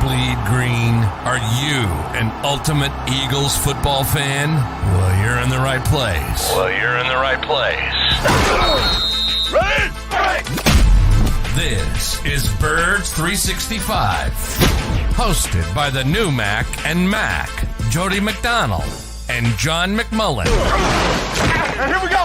bleed green? Are you an ultimate Eagles football fan? Well, you're in the right place. This is Birds 365, hosted by the new Mac and Mac, Jody McDonald and John McMullen. Here we go.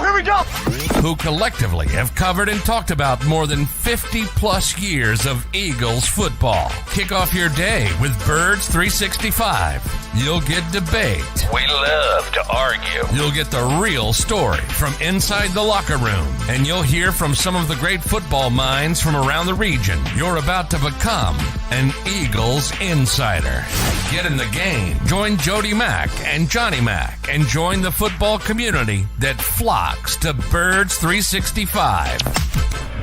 Who collectively have covered and talked about more than 50 plus years of Eagles football. Kick off your day with Birds 365. You'll get debate. We love to argue. You'll get the real story from inside the locker room. And you'll hear from some of the great football minds from around the region. You're about to become an Eagles insider. Get in the game. Join Jody Mack and Johnny Mack and join the football community that flocks to Birds 365.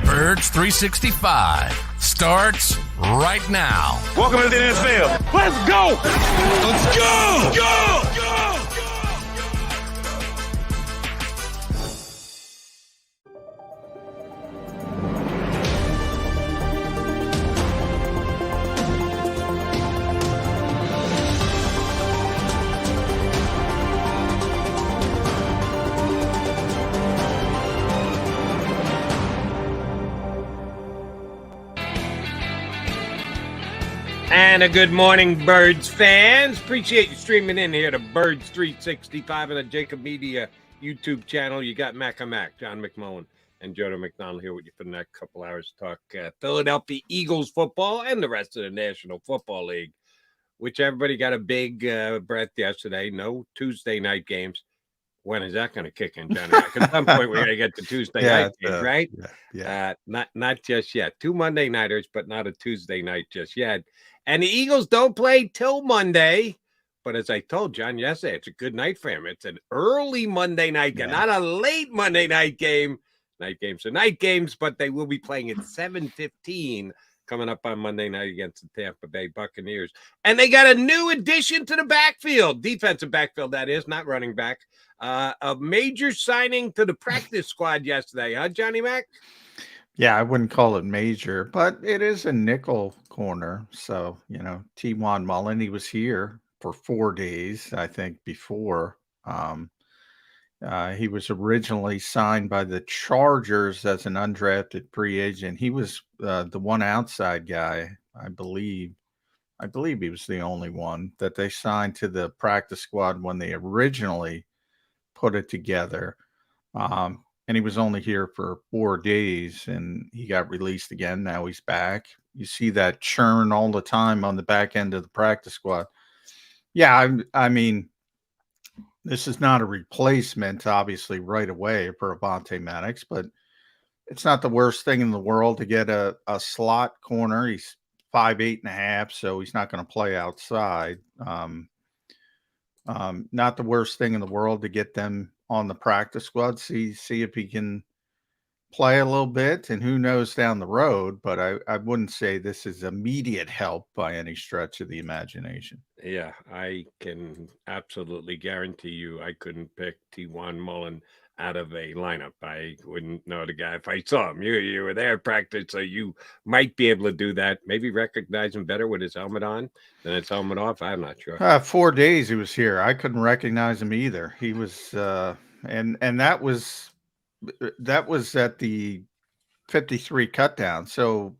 Birds 365 starts right now. Welcome to the NFL. Let's go. And a good morning, Birds fans. Appreciate you streaming in here to Birds 365 on the JAKIB Media YouTube channel. You got Mac and Mac, John McMullen, and Jody McDonald here with you for the next couple hours to talk Philadelphia Eagles football and the rest of the National Football League, which everybody got a big breath yesterday. No Tuesday night games. When is that going to kick in, Johnny? At some point, we're going to get the Tuesday night games, right? Yeah. Not just yet. 2 Monday nighters, but not a Tuesday night just yet. And the Eagles don't play till Monday. But as I told John yesterday, it's a good night for him. It's an early Monday night game, not a late Monday night game. Night games are night games, but they will be playing at 7:15 coming up on Monday night against the Tampa Bay Buccaneers. And they got a new addition to the backfield, defensive backfield, that is, not running back. A major signing to the practice squad yesterday, huh, Johnny Mac? Yeah, I wouldn't call it major, but it is a nickel corner. So, T1 Mullen, he was here for 4 days, I think, before. He was originally signed by the Chargers as an undrafted free agent. He was the one outside guy, I believe. I believe he was the only one that they signed to the practice squad when they originally put it together. And he was only here for 4 days and he got released again. Now he's back. You see that churn all the time on the back end of the practice squad. Yeah, I mean, this is not a replacement, obviously, right away for Avonte Maddox, but it's not the worst thing in the world to get a slot corner. He's 5'8.5", so he's not going to play outside. Not the worst thing in the world to get them on the practice squad, see if he can play a little bit, and who knows down the road, but I wouldn't say this is immediate help by any stretch of the imagination. Yeah, I can absolutely guarantee you I couldn't pick T1 Mullen out of a lineup. I wouldn't know the guy if I saw him. You were there at practice, so you might be able to do that. Maybe recognize him better with his helmet on than his helmet off. I'm not sure. 4 days he was here. I couldn't recognize him either. He was and that was at the 53 cut down. So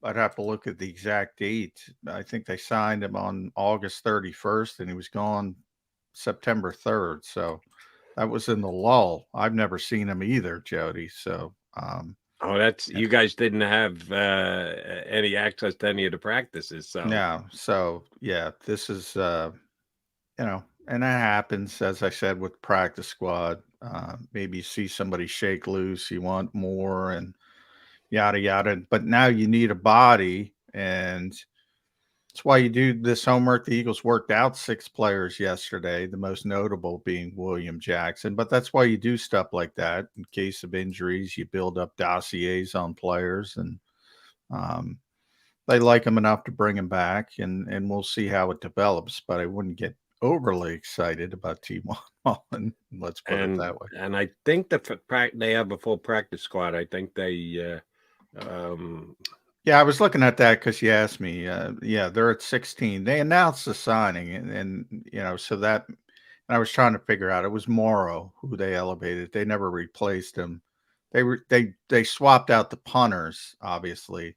I'd have to look at the exact date. I think they signed him on August 31st and he was gone September 3rd. So that was in the lull. I've never seen him either, Jody. So, you guys didn't have any access to any of the practices. So no. So yeah, this is, and that happens, as I said, with practice squad. Maybe you see somebody shake loose, you want more and yada, yada. But now you need a body, and that's why you do this homework. The Eagles worked out 6 players yesterday, the most notable being William Jackson. But that's why you do stuff like that. In case of injuries, you build up dossiers on players, and they like him enough to bring him back, and we'll see how it develops. But I wouldn't get overly excited about T1 Mullen. Let's put it that way. And I think they have a full practice squad. I think they Yeah, I was looking at that because you asked me. Yeah, they're at 16. They announced the signing, and so that, and I was trying to figure out it was Morrow who they elevated. They never replaced him. They swapped out the punters, obviously,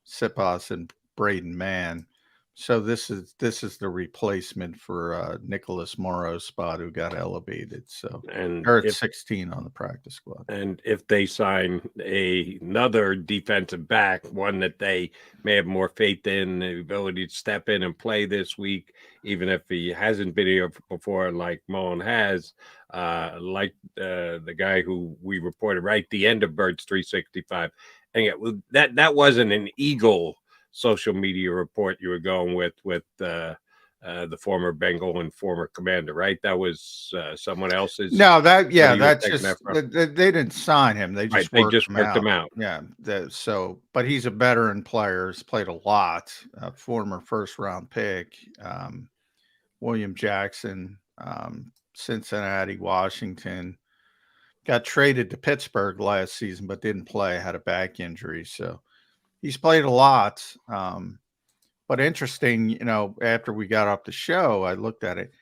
Sipas and Braden Mann. So this is the replacement for Nicholas Morrow's spot who got elevated. So And they're at if 16 on the practice squad. and if they sign another defensive back, one that they may have more faith in, the ability to step in and play this week, even if he hasn't been here before, like Mullen has, the guy who we reported right at the end of Birds 365. And yeah, that wasn't an Eagle social media report you were going with the former Bengal and former commander, right? That was someone else's. No, that's taking just that from? they didn't sign him. They Right, just they worked just him worked out. him out. Yeah, but he's a veteran player. He's played a lot. Former first round pick, William Jackson, Cincinnati, Washington. Got traded to Pittsburgh last season, but didn't play. Had a back injury, so he's played a lot. But interesting, after we got off the show, I looked at it.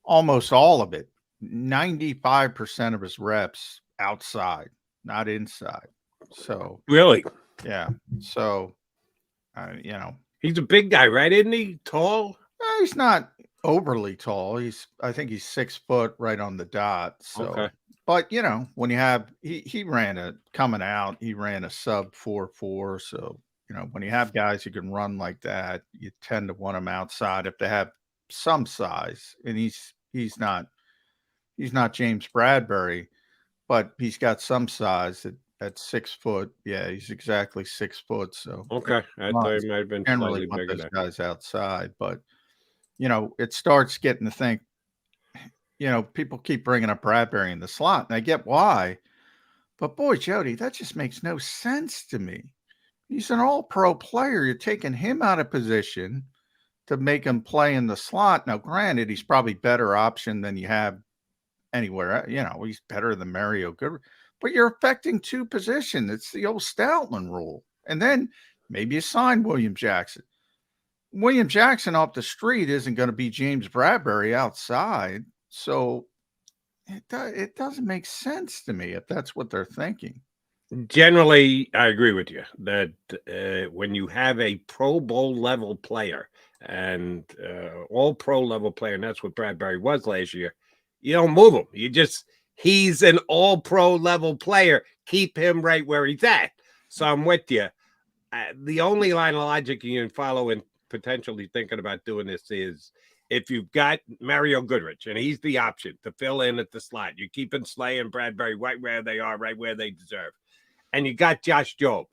Almost all of it, 95% of his reps outside, not inside. So, Really? yeah. So, He's a big guy, right? Isn't he tall? he's not overly tall. I think he's 6 foot right on the dot. So, Okay. but when you have, he ran he ran a sub 4.4. So, when you have guys who can run like that, you tend to want them outside if they have some size. And he's not James Bradbury, but he's got some size at 6 foot. Yeah, he's exactly 6 foot. So Okay. I thought he might have been generally slightly want bigger those there. guys outside, but it starts getting to think. People keep bringing up Bradbury in the slot, and I get why. But boy, Jody, that just makes no sense to me. He's an all-pro player. You're taking him out of position to make him play in the slot. Now, granted, he's probably better option than you have anywhere. He's better than Mario Goodrich, but you're affecting two positions. It's the old Stoutland rule. And then maybe you sign William Jackson. William Jackson off the street isn't going to be James Bradbury outside. So it doesn't make sense to me if that's what they're thinking. Generally, I agree with you that when you have a Pro Bowl level player and all pro level player, and that's what Bradbury was last year, you don't move him. He's an all pro level player. Keep him right where he's at. So I'm with you. The only line of logic you can follow in potentially thinking about doing this is if you've got Mario Goodrich and he's the option to fill in at the slot, you're keeping Slay and Bradbury right where they are, right where they deserve. And you got Josh Jobe.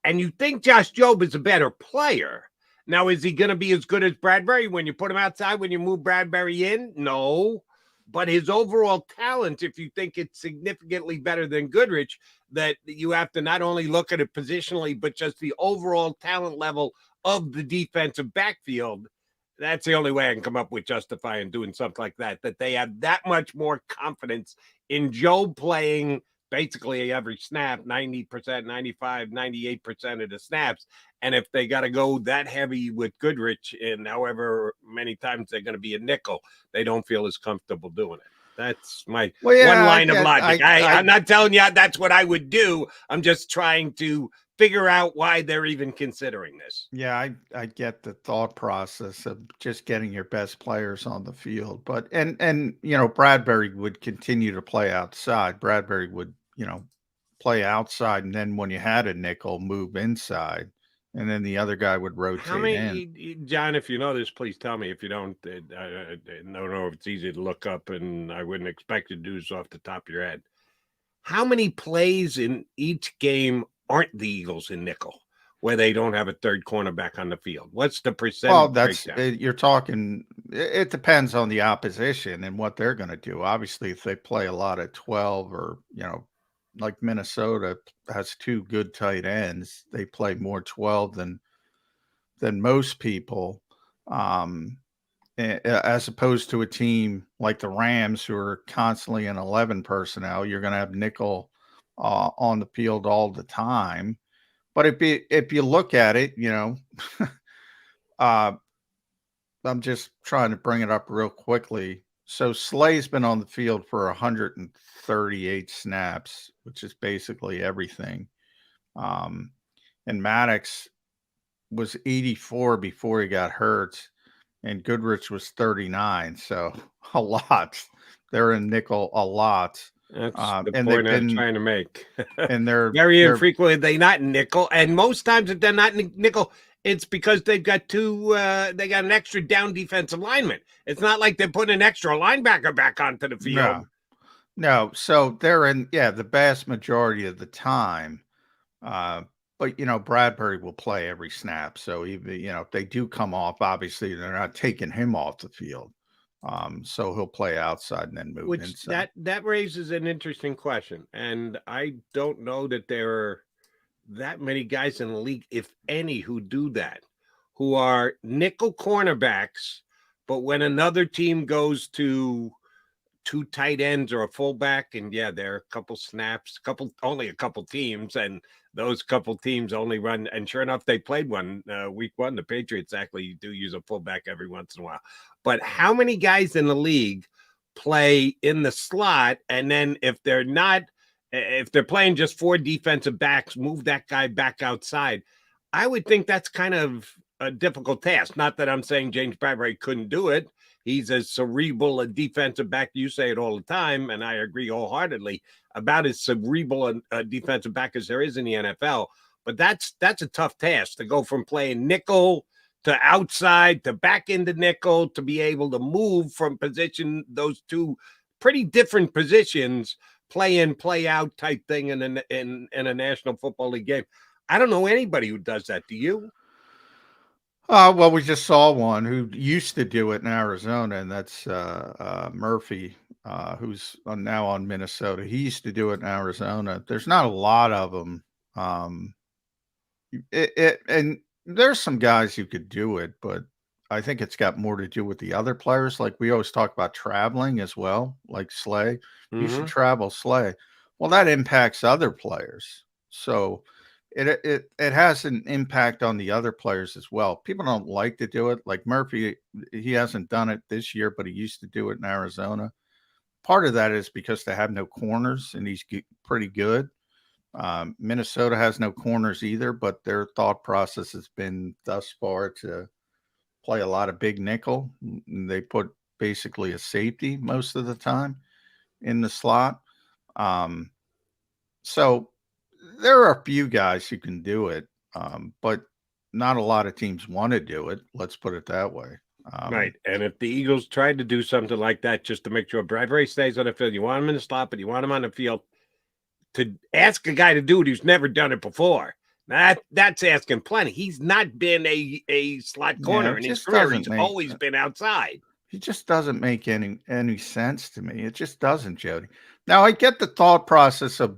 And you think Josh Jobe is a better player. Now, is he going to be as good as Bradbury when you put him outside, when you move Bradbury in? No. But his overall talent, if you think it's significantly better than Goodrich, that you have to not only look at it positionally, but just the overall talent level of the defensive backfield. That's the only way I can come up with justifying doing something like that they have that much more confidence in Jobe playing basically every snap, 90%, 95, 98% of the snaps. And if they got to go that heavy with Goodrich in however many times they're going to be a nickel, they don't feel as comfortable doing it. That's my one line of logic. I'm not telling you that's what I would do. I'm just trying to figure out why they're even considering this. Yeah, I get the thought process of just getting your best players on the field. But and Bradbury would continue to play outside. Bradbury would, play outside, and then when you had a nickel, move inside, and then the other guy would rotate How many, in. John, if you know this, please tell me. If you don't, I don't know if it's easy to look up, and I wouldn't expect you to do this off the top of your head. How many plays in each game aren't the Eagles in nickel where they don't have a third cornerback on the field? What's the percentage? Well, that's you're talking. It depends on the opposition and what they're going to do. Obviously, if they play a lot of 12 or like Minnesota has two good tight ends, they play more 12 than most people. As opposed to a team like the Rams, who are constantly in 11 personnel, you're going to have nickel on the field all the time. But if you look at it, uh, I'm just trying to bring it up real quickly. So Slay's been on the field for 138 snaps, which is basically everything. Um, and Maddox was 84 before he got hurt, and Goodrich was 39. So a lot. They're in nickel a lot. That's the And point they've I'm been, trying to make. and they're Very infrequently they not nickel, and most times if they're not nickel, it's because they've got they got an extra down defensive lineman. It's not like they're putting an extra linebacker back onto the field. No. So they're in, the vast majority of the time. But Bradbury will play every snap. So even if they do come off, obviously they're not taking him off the field. So he'll play outside and then move inside. That raises an interesting question, and I don't know that there are that many guys in the league, if any, who do that, who are nickel cornerbacks, but when another team goes to two tight ends or a fullback, and there are a couple snaps, only a couple teams, and those couple teams only run, and sure enough, they played one week one. The Patriots actually do use a fullback every once in a while. But how many guys in the league play in the slot, and then if they're playing just 4 defensive backs, move that guy back outside? I would think that's kind of a difficult task. Not that I'm saying James Bradbury couldn't do it. He's as cerebral a defensive back. You say it all the time, and I agree wholeheartedly, about as cerebral a defensive back as there is in the NFL. But that's a tough task to go from playing nickel to outside to back into nickel, to be able to move from position, those two pretty different positions, play in, play out type thing in a National Football League game. I don't know anybody who does that. Do you? Well, we just saw one who used to do it in Arizona, and that's Murphy, who's now on Minnesota. He used to do it in Arizona. There's not a lot of them. And there's some guys who could do it, but I think it's got more to do with the other players. Like we always talk about traveling as well, like Slay. You should travel Slay. Well, that impacts other players. So it has an impact on the other players as well. People don't like to do it. Like Murphy, he hasn't done it this year, but he used to do it in Arizona. Part of that is because they have no corners, and he's pretty good. Minnesota has no corners either, but their thought process has been thus far to play a lot of big nickel. They put basically a safety most of the time in the slot. So there are a few guys who can do it, but not a lot of teams want to do it. Let's put it that way. Right. And if the Eagles tried to do something like that just to make sure Bradbury stays on the field, you want him in the slot, but you want him on the field, to ask a guy to do it who's never done it before, that's asking plenty. He's not been a slot corner in his career. He's always been outside. He just doesn't make any sense to me. It just doesn't, Jody. Now, I get the thought process of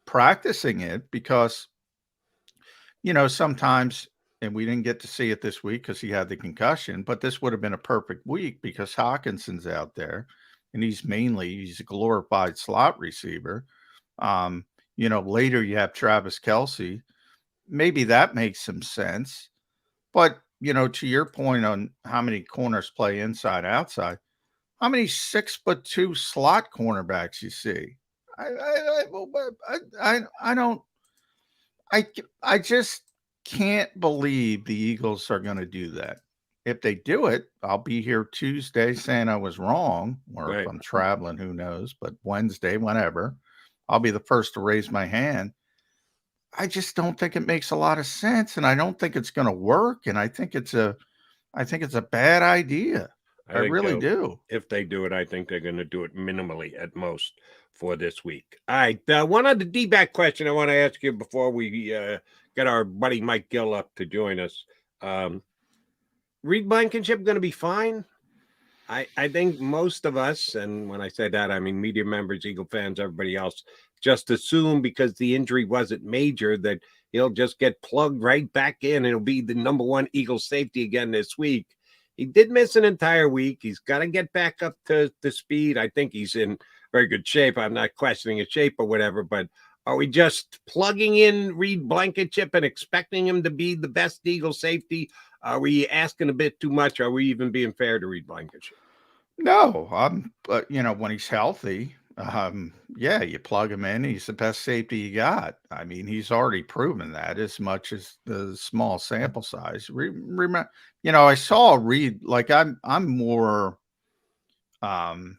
practicing it because, sometimes, and we didn't get to see it this week because he had the concussion, but this would have been a perfect week because Hawkinson's out there, and he's a glorified slot receiver. Later you have Travis Kelce. Maybe that makes some sense. But, to your point on how many corners play inside, outside, how many 6'2" slot cornerbacks you see? I just can't believe the Eagles are going to do that. If they do it, I'll be here Tuesday saying I was wrong, or if I'm traveling, who knows, but Wednesday, whenever, I'll be the first to raise my hand. I just don't think it makes a lot of sense, and I don't think it's going to work, and I think it's a bad idea. I really do. If they do it, I think they're going to do it minimally at most for this week. All right. One other D-back question I want to ask you before we get our buddy Mike Gill up to join us. Reed Blankenship going to be fine? I think most of us, and when I say that, I mean media members, Eagle fans, everybody else, just assume because the injury wasn't major that he'll just get plugged right back in and it'll be the number one Eagle safety again this week. He did miss an entire week. He's got to get back up to speed. I think he's in very good shape. I'm not questioning his shape or whatever, but Are we just plugging in Reed Blankenship and expecting him to be the best Eagle safety? Are we asking a bit too much? Are we even being fair to Reed Blankenship? No, but when he's healthy, yeah, you plug him in. He's the best safety you got. I mean, he's already proven that as much as the small sample size. Remember, I saw Reed. Like I'm more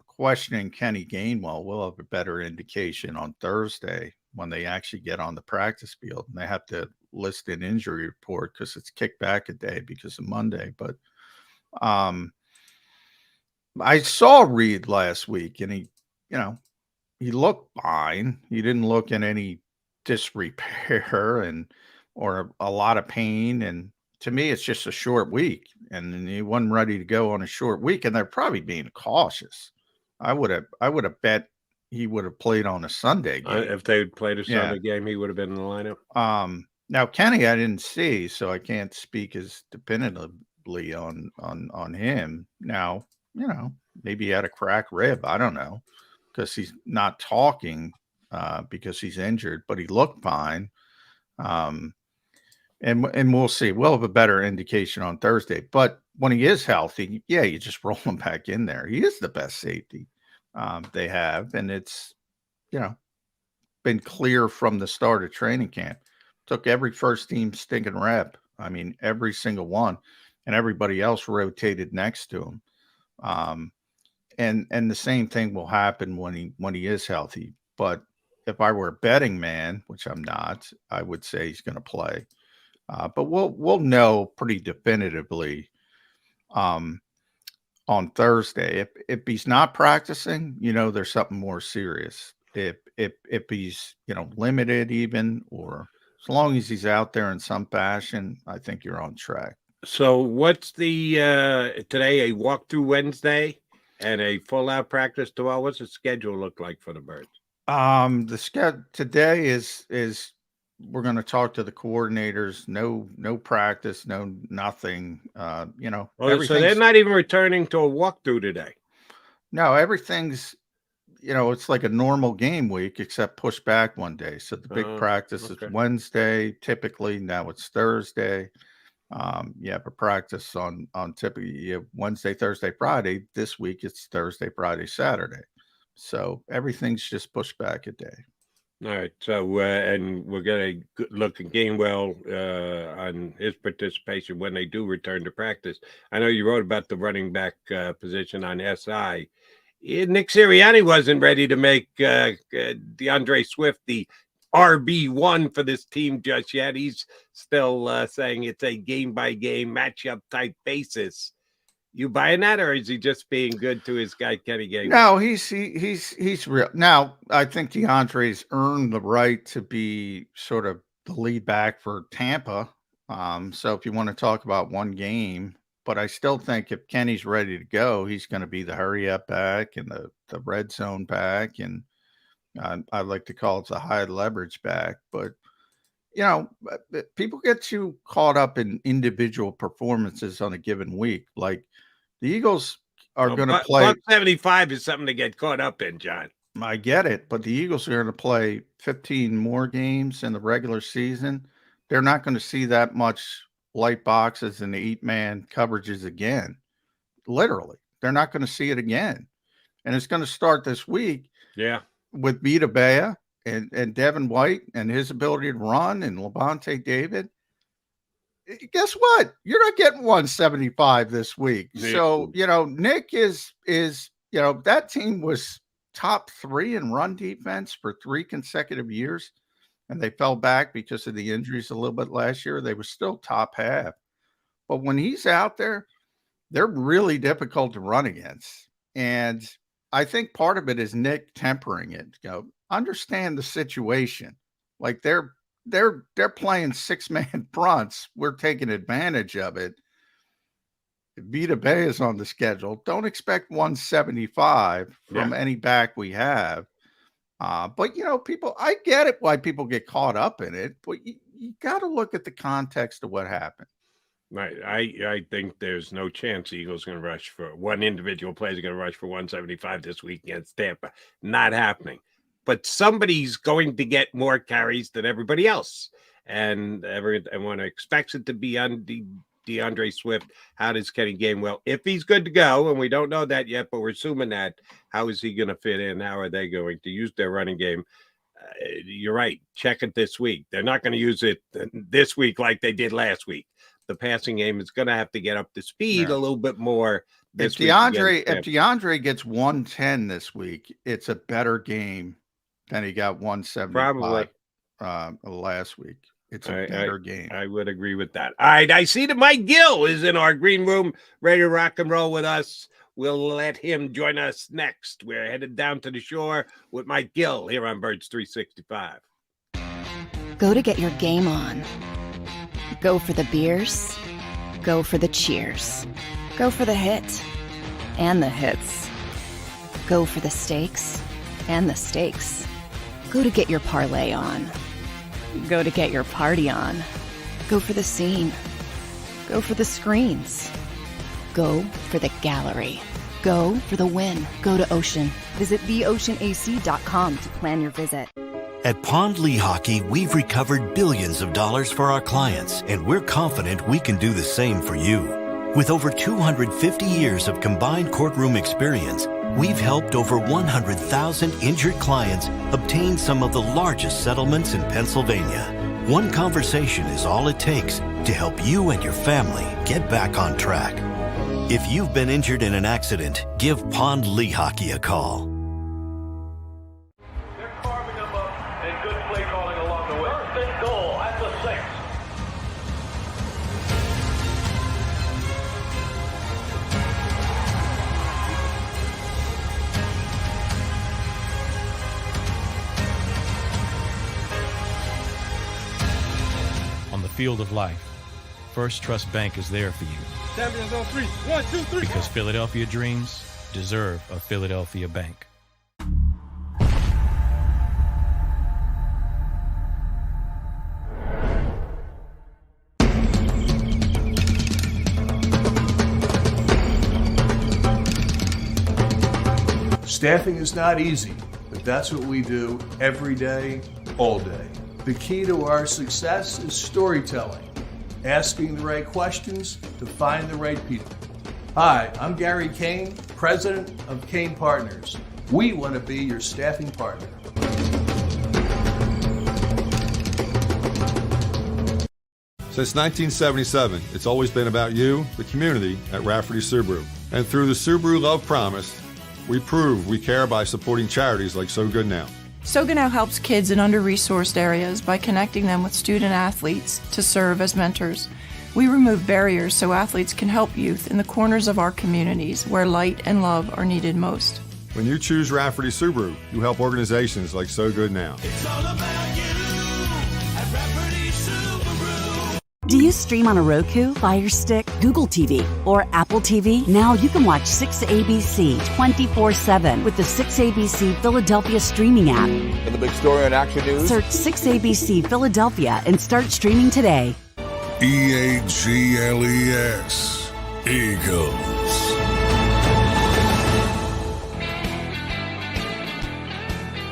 questioning Kenny Gainwell. We'll have a better indication on Thursday when they actually get on the practice field and they have to list an injury report because it's kicked back a day because of Monday. But I saw Reed last week and he looked fine. He didn't look in any disrepair or a lot of pain. And to me, it's just a short week and he wasn't ready to go on a short week. And they're probably being cautious. I would have bet he would have played on a Sunday game. If they had played a Sunday game, he would have been in the lineup. Now Kenny, I didn't see, so I can't speak as definitively on him. Now, maybe he had a cracked rib. I don't know, because he's not talking because he's injured, but he looked fine. And we'll see. We'll have a better indication on Thursday. But when he is healthy, yeah, you just roll him back in there. He is the best safety they have, and it's been clear from the start of training camp. Took every first team stinking rep. I mean, every single one, and everybody else rotated next to him. And the same thing will happen when he is healthy. But if I were a betting man, which I'm not, I would say he's going to play. But we'll know pretty definitively on Thursday. If he's not practicing, there's something more serious. If he's limited even, or as long as he's out there in some fashion, I think you're on track. So what's the today a walkthrough Wednesday and a full out practice tomorrow? What's the schedule look like for the Birds? The schedule today is we're going to talk to the coordinators. No practice, nothing. So they're not even returning to a walkthrough today. No, everything's it's like a normal game week except pushed back one day. So the big practice is Wednesday. Typically now it's Thursday. You have a practice on typically you have Wednesday, Thursday, Friday. This week it's Thursday, Friday, Saturday. So everything's just pushed back a day. All right. So and we're going to look at Gainwell on his participation when they do return to practice. I know you wrote about the running back position on SI. Nick Sirianni wasn't ready to make DeAndre Swift the RB1 for this team just yet. He's still saying it's a game-by-game matchup type basis. You buying that, or is he just being good to his guy Kenny Gainwell? No, he's real. Now, I think DeAndre's earned the right to be sort of the lead back for Tampa. So if you want to talk about one game, but I still think if Kenny's ready to go, he's going to be the hurry up back and the red zone back, and I like to call it the high leverage back. But people get too caught up in individual performances on a given week. Like the Eagles are going to play. 75 is something to get caught up in, John. I get it, but the Eagles are going to play 15 more games in the regular season. They're not going to see that much light boxes and the 8-man coverages again. Literally, they're not going to see it again. And it's going to start this week. Yeah. With Vita Bea and Devin White and his ability to run and Levante David. Guess what? You're not getting 175 this week. Yeah. So, Nick is that team was top 3 in run defense for 3 consecutive years. And they fell back because of the injuries a little bit last year. They were still top half. But when he's out there, they're really difficult to run against. And I think part of it is Nick tempering it. Understand the situation. Like they're playing 6-man fronts. We're taking advantage of it. Vita Bea is on the schedule. Don't expect 175 from any back we have. But people, I get it why people get caught up in it, but you got to look at the context of what happened. Right. I think there's no chance the Eagles going to rush for one individual player is going to rush for 175 this week against Tampa. Not happening. but somebody's going to get more carries than everybody else. And everyone expects it to be on DeAndre Swift. How does Kenny Gainwell, if he's good to go, and we don't know that yet, but we're assuming that, how is he going to fit in? How are they going to use their running game? You're right. Check it this week. They're not going to use it this week like they did last week. The passing game is going to have to get up to speed a little bit more. If DeAndre gets 110 this week, it's a better game than he got 175 last week. It's a better game. I would agree with that. All right. I see that Mike Gill is in our green room, ready to rock and roll with us. We'll let him join us next. We're headed down to the shore with Mike Gill here on Birds 365. Go to get your game on. Go for the beers. Go for the cheers. Go for the hit and the hits. Go for the stakes and the stakes. Go to get your parlay on. Go to get your party on. Go for the scene. Go for the screens. Go for the gallery. Go for the win. Go to Ocean. Visit theoceanac.com to plan your visit. At Pond Lehocky, we've recovered billions of dollars for our clients, and we're confident we can do the same for you. With over 250 years of combined courtroom experience, we've helped over 100,000 injured clients obtain some of the largest settlements in Pennsylvania. One conversation is all it takes to help you and your family get back on track. If you've been injured in an accident, give Pond Lehocky a call. They're carving them up and good play calling along the way. First and goal at the 6. On the field of life, First Trust Bank is there for you. Champions on 3. 1, 2, 3. Because Philadelphia dreams deserve a Philadelphia bank. Staffing is not easy, but that's what we do every day, all day. The key to our success is storytelling, asking the right questions to find the right people. Hi, I'm Gary Kane, president of Kane Partners. We want to be your staffing partner. Since 1977, it's always been about you, the community, at Rafferty Subaru. And through the Subaru Love Promise, we prove we care by supporting charities like So Good Now. So Good Now helps kids in under-resourced areas by connecting them with student athletes to serve as mentors. We remove barriers so athletes can help youth in the corners of our communities where light and love are needed most. When you choose Rafferty Subaru, you help organizations like So Good Now. It's all about you at Rafferty Subaru. Do you stream on a Roku, Fire Stick, Google TV, or Apple TV? Now you can watch 6ABC 24/7 with the 6ABC Philadelphia streaming app. And the big story on Action News? Search 6ABC Philadelphia and start streaming today. EAGLES, Eagles.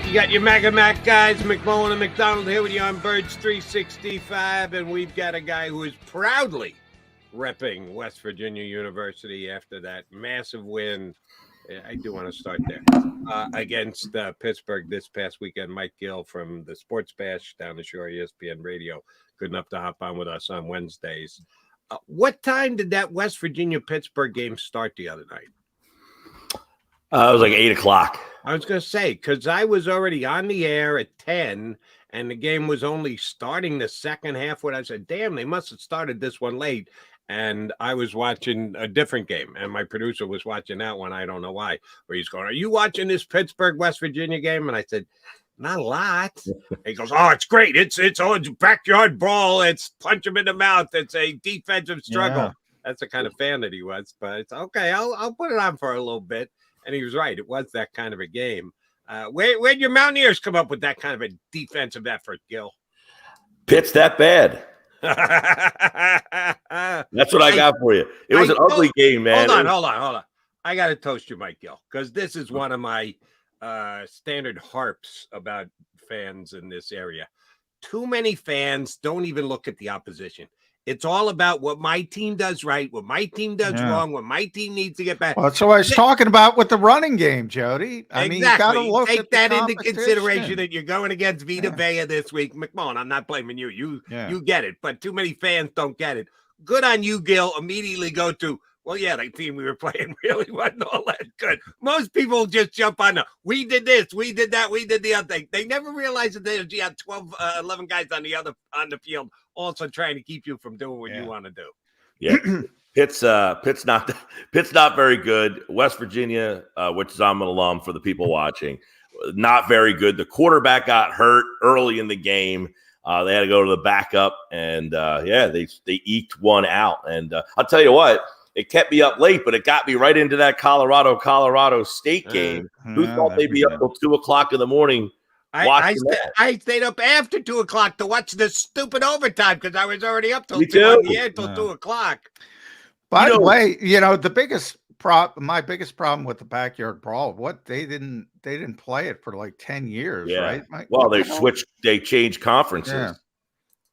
You got your Mega Mac guys, McMullen and McDonald here with you on Birds 365, and we've got a guy who is proudly repping West Virginia University after that massive win. I do want to start there against Pittsburgh this past weekend. Mike Gill from the Sports Bash down the shore, ESPN Radio, good enough to hop on with us on Wednesdays. What time did that West Virginia-Pittsburgh game start the other night? It was like 8 o'clock. I was going to say, because I was already on the air at 10, and the game was only starting the second half when I said, damn, they must have started this one late. And I was watching a different game, and my producer was watching that one. I don't know why. Where he's going, are you watching this Pittsburgh-West Virginia game? And I said, not a lot. He goes, oh, it's great. It's backyard brawl. It's punch him in the mouth. It's a defensive struggle. Yeah. That's the kind of fan that he was. But it's okay. I'll put it on for a little bit. And he was right. It was that kind of a game. Where'd your Mountaineers come up with that kind of a defensive effort, Gill? Pitt's that bad. That's what I got for you. It was an ugly game, man. Hold on. I got to toast you, Mike Gill, because this is one of my standard harps about fans in this area. Too many fans don't even look at the opposition. It's all about what my team does right, what my team does wrong, what my team needs to get back. Well, that's what I was talking about with the running game, Jody. I mean, you got to look take at the that into competition. consideration that you're going against Vita Vea this week. McMullen, I'm not blaming you. You get it, but too many fans don't get it. Good on you, Gill. Immediately go to, well, yeah, the team we were playing really wasn't all that good. Most people just jump on the, we did this, we did that, we did the other thing. They never realize that there's 11 guys on the field also trying to keep you from doing what you want to do. Yeah. Pitt's not very good. West Virginia, which is I'm an alum for the people watching, not very good. The quarterback got hurt early in the game. They had to go to the backup, and they eked one out. And I'll tell you what, it kept me up late, but it got me right into that Colorado State game. Who thought they'd be up till 2:00 in the morning? I stayed up after 2:00 to watch the stupid overtime because I was already up till 2 2:00. By the way, the biggest my biggest problem with the backyard brawl, they didn't play it for like 10 years, right? They changed conferences. Yeah.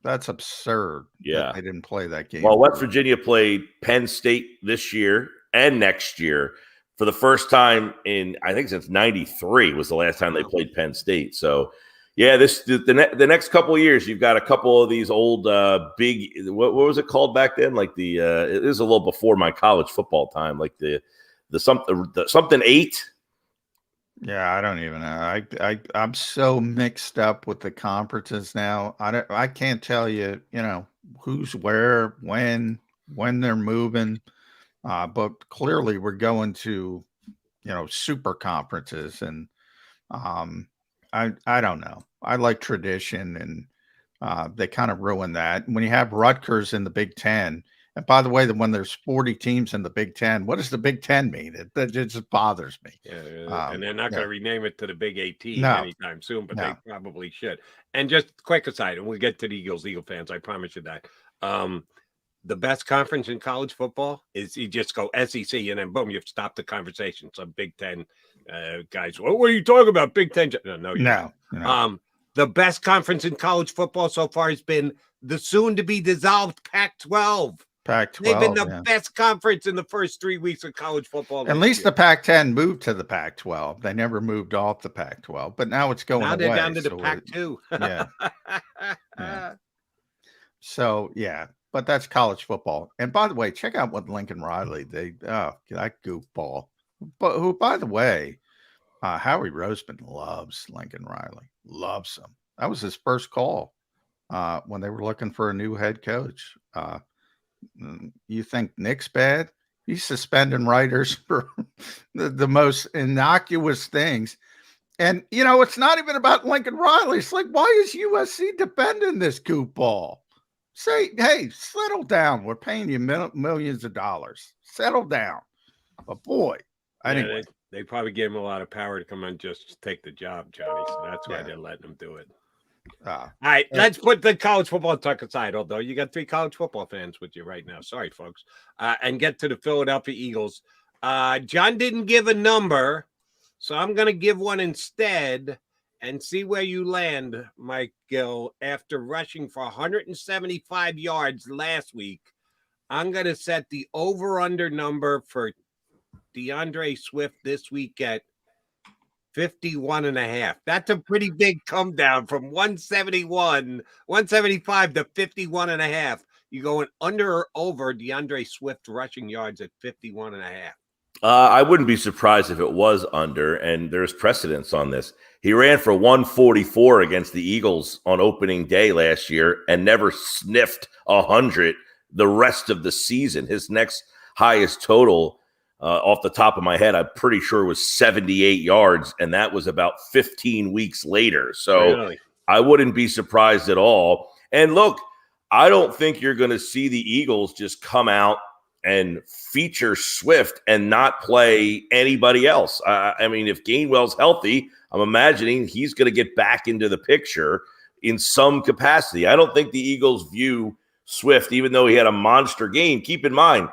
That's absurd. Yeah. They didn't play that game. Well, West Virginia played Penn State this year and next year for the first time I think since 93 was the last time they played Penn State. So, yeah, the next couple of years, you've got a couple of these old big, what was it called back then? Like it was a little before my college football time, like the something 8. Yeah, I don't even know. I'm so mixed up with the conferences now. I can't tell you, who's where, when they're moving. But clearly we're going to, super conferences, and I don't know. I like tradition, and they kind of ruin that. When you have Rutgers in the Big Ten, and by the way, when there's 40 teams in the Big Ten, what does the Big Ten mean? It just bothers me. Yeah, and they're not going to rename it to the Big 18 anytime soon, but they probably should. And just quick aside, and we'll get to the Eagle fans, I promise you that. The best conference in college football is you just go SEC, and then boom, you've stopped the conversation. So Big Ten guys, what are you talking about? Big Ten? No. The best conference in college football so far has been the soon-to-be dissolved Pac-12. Pac-12. They've been the best conference in the first 3 weeks of college football. At least the Pac-10 moved to the Pac-12. They never moved off the Pac-12, but now it's going away. Now they're down to the Pac-2. Yeah. So, yeah, but that's college football. And by the way, check out what Lincoln Riley, that goofball. But who, by the way, Howie Roseman loves Lincoln Riley. Loves him. That was his first call when they were looking for a new head coach. You think Nick's bad? He's suspending writers for the most innocuous things. And, it's not even about Lincoln Riley. It's like, why is USC defending this goofball? Say, hey, settle down. We're paying you millions of dollars. Settle down. But boy, anyway. They probably gave him a lot of power to come and just take the job, Johnny. So that's why they're letting him do it. All right, let's put the college football talk aside, although you got 3 college football fans with you right now. Sorry, folks. And get to the Philadelphia Eagles. John didn't give a number, so I'm going to give one instead and see where you land, Mike Gill. After rushing for 175 yards last week, I'm going to set the over-under number for DeAndre Swift this week at 51.5. That's a pretty big come down from 175 to 51.5. You going under or over DeAndre Swift rushing yards at 51.5? I wouldn't be surprised if it was under, and there's precedence on this. He ran for 144 against the Eagles on opening day last year and never sniffed 100 the rest of the season. His next highest total, off the top of my head, I'm pretty sure was 78 yards, and that was about 15 weeks later. So really? I wouldn't be surprised at all. And look, I don't think you're going to see the Eagles just come out and feature Swift and not play anybody else. I mean, if Gainwell's healthy, I'm imagining he's going to get back into the picture in some capacity. I don't think the Eagles view Swift, even though he had a monster game. Keep in mind,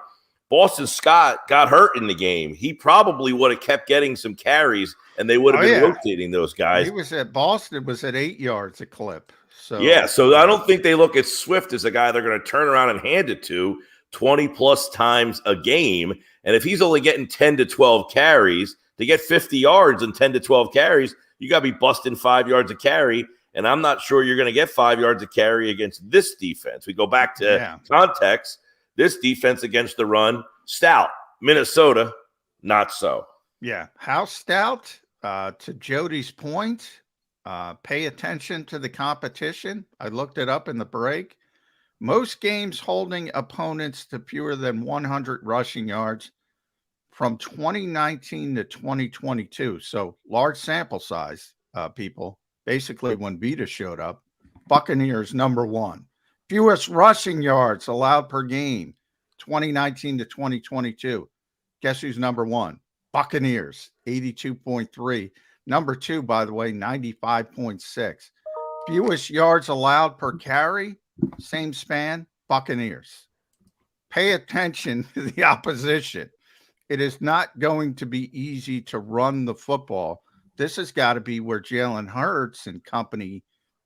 Boston Scott got hurt in the game, he probably would have kept getting some carries, and they would have been rotating those guys. He was at Boston, was at 8 yards a clip. So so I don't think they look at Swift as a guy they're going to turn around and hand it to 20-plus times a game. And if he's only getting 10 to 12 carries, to get 50 yards and 10 to 12 carries, you got to be busting 5 yards a carry. And I'm not sure you're going to get 5 yards a carry against this defense. We go back to context. This defense against the run, stout. Minnesota, not so. Yeah. How stout? To Jody's point, pay attention to the competition. I looked it up in the break. Most games holding opponents to fewer than 100 rushing yards from 2019 to 2022. So large sample size, people. Basically, when Vita showed up, Buccaneers #1. Fewest rushing yards allowed per game, 2019 to 2022. Guess who's #1? Buccaneers, 82.3. #2, by the way, 95.6. Fewest yards allowed per carry, same span, Buccaneers. Pay attention to the opposition. It is not going to be easy to run the football. This has got to be where Jalen Hurts and company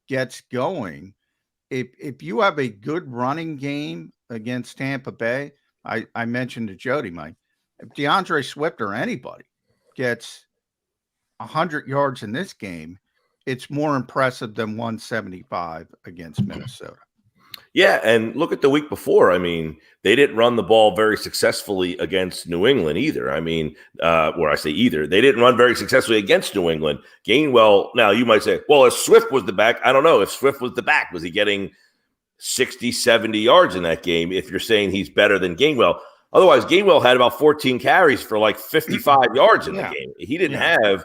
gets going. If you have a good running game against Tampa Bay, I mentioned to Jody, Mike, if DeAndre Swift or anybody gets 100 yards in this game, it's more impressive than 175 against Minnesota. Yeah, and look at the week before. I mean, they didn't run the ball very successfully against New England either. I mean, where I say either, they didn't run very successfully against New England. Gainwell, now you might say, well, if Swift was the back, I don't know. If Swift was the back, was he getting 60, 70 yards in that game if you're saying he's better than Gainwell? Otherwise, Gainwell had about 14 carries for like 55 yards in the game. He didn't have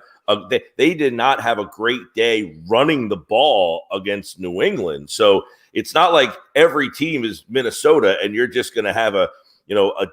they did not have a great day running the ball against New England. So it's not like every team is Minnesota and you're just going to have a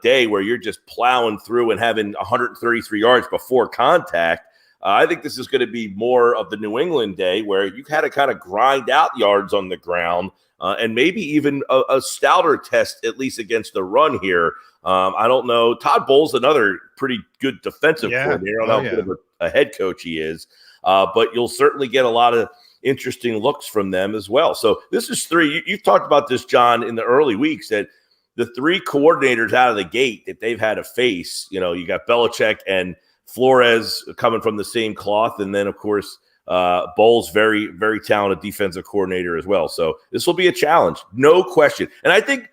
day where you're just plowing through and having 133 yards before contact. I think this is going to be more of the New England day where you had to kind of grind out yards on the ground and maybe even a stouter test, at least against the run here. I don't know. Todd Bowles, another pretty good defensive coordinator. I don't know how good of a head coach he is, but you'll certainly get a lot of interesting looks from them as well. So this is three. You've talked about this, John, in the early weeks, that the three coordinators out of the gate that they've had to face, you got Belichick and Flores coming from the same cloth. And then, of course, Bowles, very, very talented defensive coordinator as well. So this will be a challenge, no question. And I think,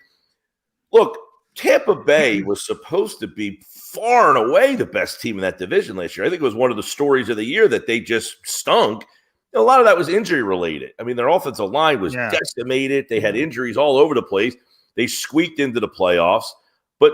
look, Tampa Bay was supposed to be far and away the best team in that division last year. I think it was one of the stories of the year that they just stunk. A lot of that was injury related. I mean, their offensive line was decimated. They had injuries all over the place. They squeaked into the playoffs. But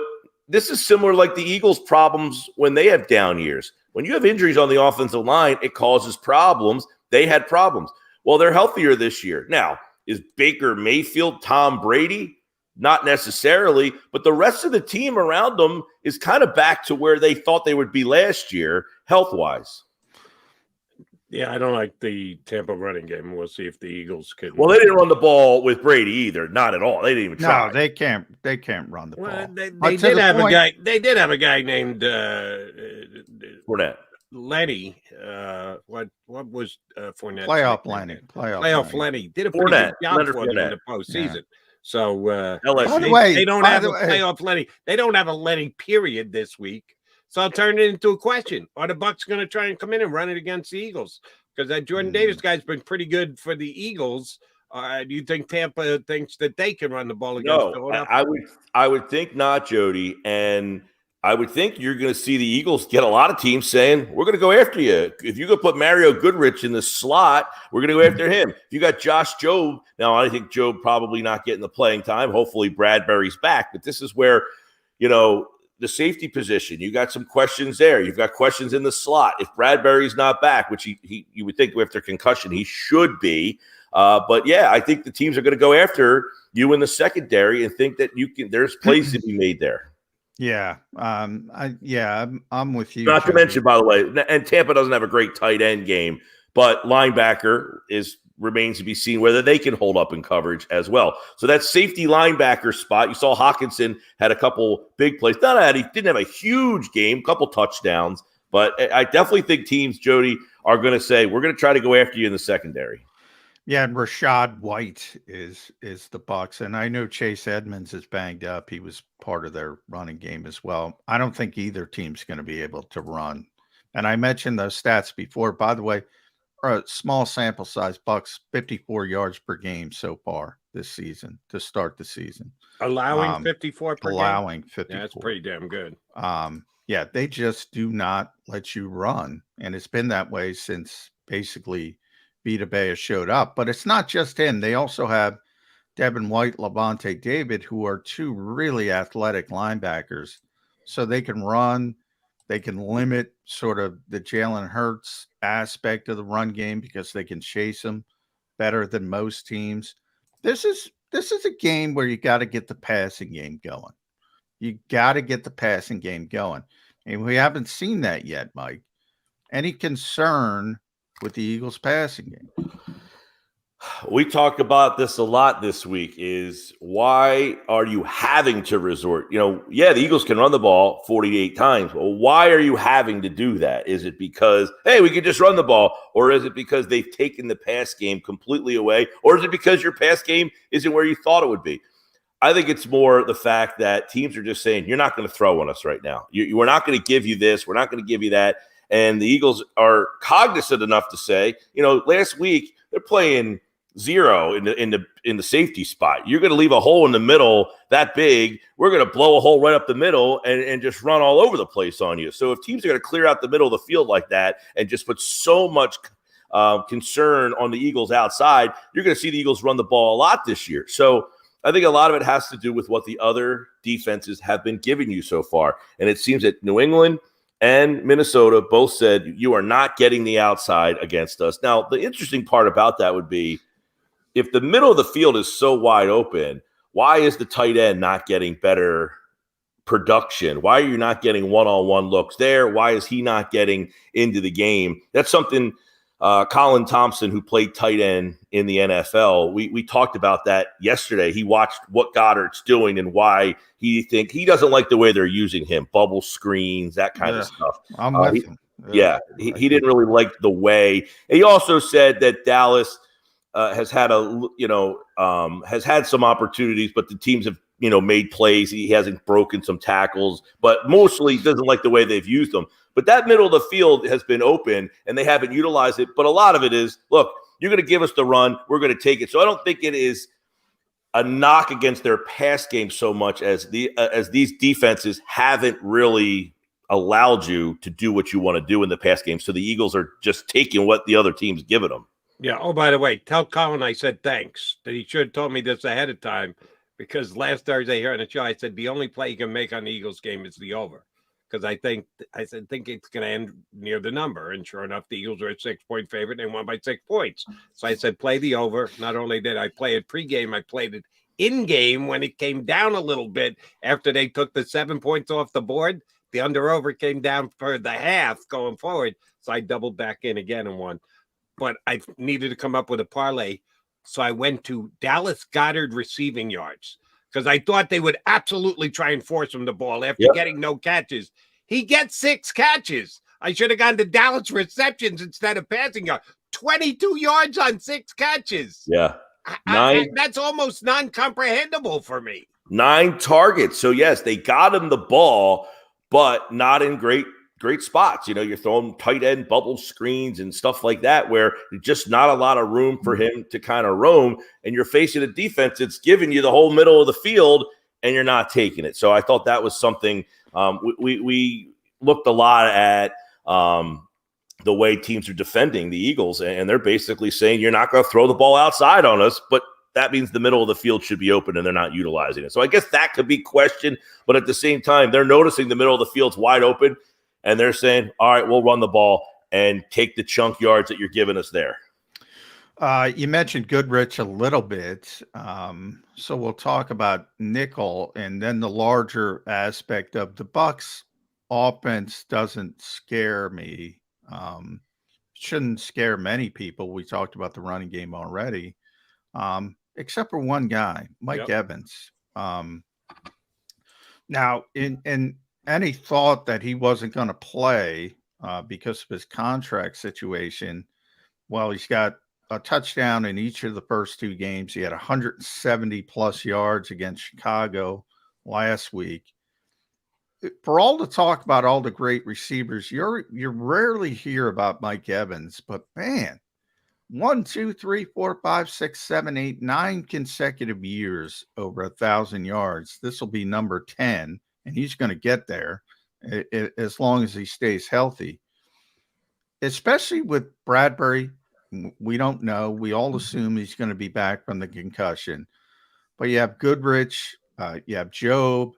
this is similar like the Eagles' problems when they have down years. When you have injuries on the offensive line, it causes problems. They had problems. Well, they're healthier this year. Now, is Baker Mayfield Tom Brady? Not necessarily, but the rest of the team around them is kind of back to where they thought they would be last year, health-wise. Yeah, I don't like the Tampa running game. We'll see if the Eagles can. Well, they didn't run the ball with Brady either. Not at all. They didn't even try. No, they can't. They can't run the ball. They did have a guy. They did have a guy named Fournette. Lenny. What was Fournette? Playoff Lenny. Playoff Lenny did a pretty good job for them in the postseason. So they don't have a playoff Lenny. They don't have a Lenny period this week. So I'll turn it into a question. Are the Bucs going to try and come in and run it against the Eagles? Because that Jordan Davis guy's been pretty good for the Eagles. Do you think Tampa thinks that they can run the ball against Philadelphia? I would think not, Jody. And I would think you're going to see the Eagles get a lot of teams saying, we're going to go after you. If you could put Mario Goodrich in the slot, we're going to go after him. If you got Josh Jobe, now I think Jobe probably not getting the playing time. Hopefully Bradbury's back. But this is where, the safety position, you got some questions there. You've got questions in the slot. If Bradbury's not back, which he you would think after concussion he should be. But yeah, I think the teams are going to go after you in the secondary and think that there's plays to be made there. Yeah. I'm with you. Not to mention, by the way, and Tampa doesn't have a great tight end game, but linebacker is remains to be seen whether they can hold up in coverage as well. So that safety linebacker spot, you saw Hawkinson had a couple big plays. Not that he didn't have a huge game, couple touchdowns, but I definitely think teams, Jody, are going to say, we're going to try to go after you in the secondary. Yeah, and Rashad White is the Bucs, and I know Chase Edmonds is banged up. He was part of their running game as well. I don't think either team's going to be able to run. And I mentioned those stats before. By the way, a small sample size, Bucs 54 yards per game so far this season to start the season. Allowing 54 per game? Allowing 54. Yeah, that's pretty damn good. Yeah, they just do not let you run. And it's been that way since basically Vita Vea showed up. But it's not just him. They also have Devin White, Levante David, who are two really athletic linebackers. So they can run. They can limit sort of the Jalen Hurts aspect of the run game because they can chase them better than most teams. This is a game where you got to get the passing game going. You got to get the passing game going. And we haven't seen that yet, Mike. Any concern with the Eagles passing game? We talked about this a lot this week is why are you having to resort? The Eagles can run the ball 48 times. Well, why are you having to do that? Is it because, hey, we can just run the ball? Or is it because they've taken the pass game completely away? Or is it because your pass game isn't where you thought it would be? I think it's more the fact that teams are just saying, you're not going to throw on us right now. We're not going to give you this. We're not going to give you that. And the Eagles are cognizant enough to say, last week they're playing zero in the safety spot. You're going to leave a hole in the middle that big. We're going to blow a hole right up the middle and just run all over the place on you. So if teams are going to clear out the middle of the field like that and just put so much concern on the Eagles outside, you're going to see the Eagles run the ball a lot this year. So I think a lot of it has to do with what the other defenses have been giving you so far. And it seems that New England and Minnesota both said you are not getting the outside against us. Now, the interesting part about that would be if the middle of the field is so wide open, why is the tight end not getting better production? Why are you not getting one-on-one looks there? Why is he not getting into the game? That's something Colin Thompson, who played tight end in the NFL, we talked about that yesterday. He watched what Goddard's doing and why he doesn't like the way they're using him, bubble screens, that kind of stuff. I'm with him. He didn't really like the way. He also said that Dallas has had some opportunities, but the teams have made plays. He hasn't broken some tackles, but mostly he doesn't like the way they've used them. But that middle of the field has been open, and they haven't utilized it. But a lot of it is, look, you're going to give us the run, we're going to take it. So I don't think it is a knock against their pass game so much as these defenses haven't really allowed you to do what you want to do in the pass game. So the Eagles are just taking what the other team's giving them. Yeah. Oh, by the way, tell Colin I said thanks. That he should have told me this ahead of time, because last Thursday here on the show, I said the only play you can make on the Eagles game is the over. Because I think it's going to end near the number. And sure enough, the Eagles are a 6-point favorite. And they won by 6 points. So I said, play the over. Not only did I play it pregame, I played it in-game when it came down a little bit after they took the 7 points off the board. The under-over came down for the half going forward. So I doubled back in again and won. But I needed to come up with a parlay. So I went to Dallas Goddard receiving yards, because I thought they would absolutely try and force him the ball after getting no catches. He gets 6 catches. I should have gone to Dallas receptions instead of passing yards. 22 yards on 6 catches. Yeah. That's almost non-comprehensible for me. 9 targets. So, yes, they got him the ball, but not in great spots. You're throwing tight end bubble screens and stuff like that where there's just not a lot of room for him to kind of roam, and you're facing a defense that's giving you the whole middle of the field and you're not taking it. So I thought that was something we looked a lot at the way teams are defending the Eagles, and they're basically saying you're not going to throw the ball outside on us, but that means the middle of the field should be open and they're not utilizing it. So I guess that could be questioned, but at the same time, they're noticing the middle of the field's wide open. And they're saying, all right, we'll run the ball and take the chunk yards that you're giving us there. You mentioned Goodrich a little bit. So we'll talk about nickel, and then the larger aspect of the Bucs offense doesn't scare me. shouldn't scare many people. We talked about the running game already, except for one guy, Mike Evans. Now, in any thought that he wasn't going to play because of his contract situation, well, he's got a touchdown in each of the first 2 games. He had 170 plus yards against Chicago last week. For all the talk about all the great receivers, you rarely hear about Mike Evans, but man, 1, 2, 3, 4, 5, 6, 7, 8, 9 consecutive years over 1,000 yards. This will be number 10, and he's going to get there as long as he stays healthy. Especially with Bradbury, we don't know. We all assume he's going to be back from the concussion. But you have Goodrich, you have Job.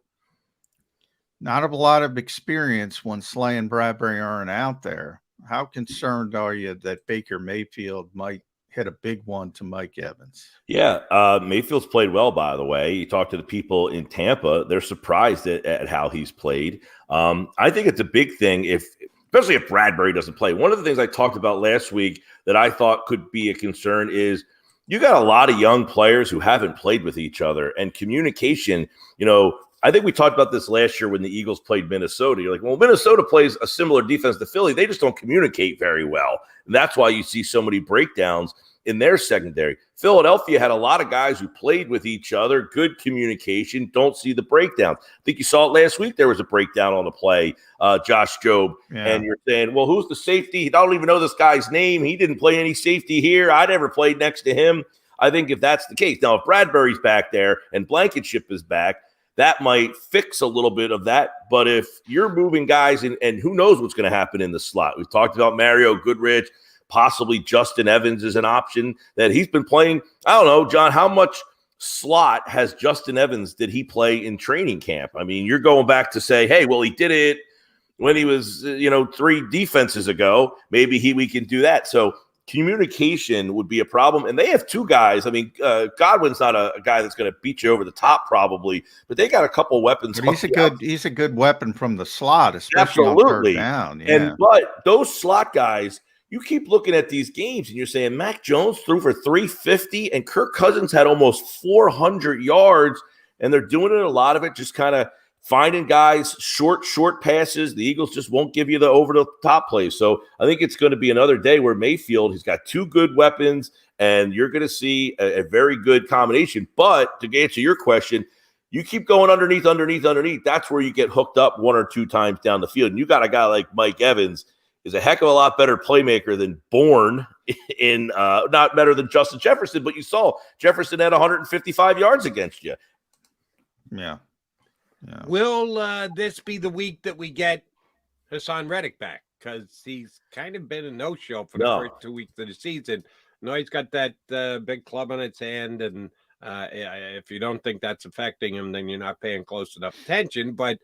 Not a lot of experience when Slay and Bradbury aren't out there. How concerned are you that Baker Mayfield might hit a big one to Mike Evans? Yeah, Mayfield's played well, by the way. You talk to the people in Tampa, they're surprised at how he's played. I think it's a big thing, especially if Bradbury doesn't play. One of the things I talked about last week that I thought could be a concern is you got a lot of young players who haven't played with each other, and communication, I think we talked about this last year when the Eagles played Minnesota. You're like, well, Minnesota plays a similar defense to Philly. They just don't communicate very well. And that's why you see so many breakdowns in their secondary. Philadelphia had a lot of guys who played with each other, good communication, don't see the breakdowns. I think you saw it last week. There was a breakdown on the play, Josh Jobe. Yeah. And you're saying, well, who's the safety? I don't even know this guy's name. He didn't play any safety here. I never played next to him. I think if that's the case. Now, if Bradbury's back there and Blankenship is back, that might fix a little bit of that. But if you're moving guys and who knows what's going to happen in the slot. We've talked about Mario Goodrich, possibly Justin Evans is an option that he's been playing. I don't know, John, how much slot has Justin Evans did he play in training camp? I mean, you're going back to say, hey, well, he did it when he was, 3 defenses ago. Maybe we can do that. So communication would be a problem. And they have 2 guys. I mean, Godwin's not a guy that's going to beat you over the top probably, but they got a couple weapons. But he's a good weapon from the slot, especially on third down. Yeah. But those slot guys, you keep looking at these games and you're saying Mac Jones threw for 350 and Kirk Cousins had almost 400 yards, and they're doing it, a lot of it just kind of finding guys, short passes. The Eagles just won't give you the over-the-top plays. So I think it's going to be another day where Mayfield, he's got 2 good weapons, and you're going to see a very good combination. But to answer your question, you keep going underneath. That's where you get hooked up 1 or 2 times down the field. And you got a guy like Mike Evans is a heck of a lot better playmaker than Bourne in not better than Justin Jefferson, but you saw Jefferson had 155 yards against you. Yeah. Will this be the week that we get Hassan Reddick back? Because he's kind of been a no-show for the first 2 weeks of the season. No, he's got that big club on its hand, and if you don't think that's affecting him, then you're not paying close enough attention. But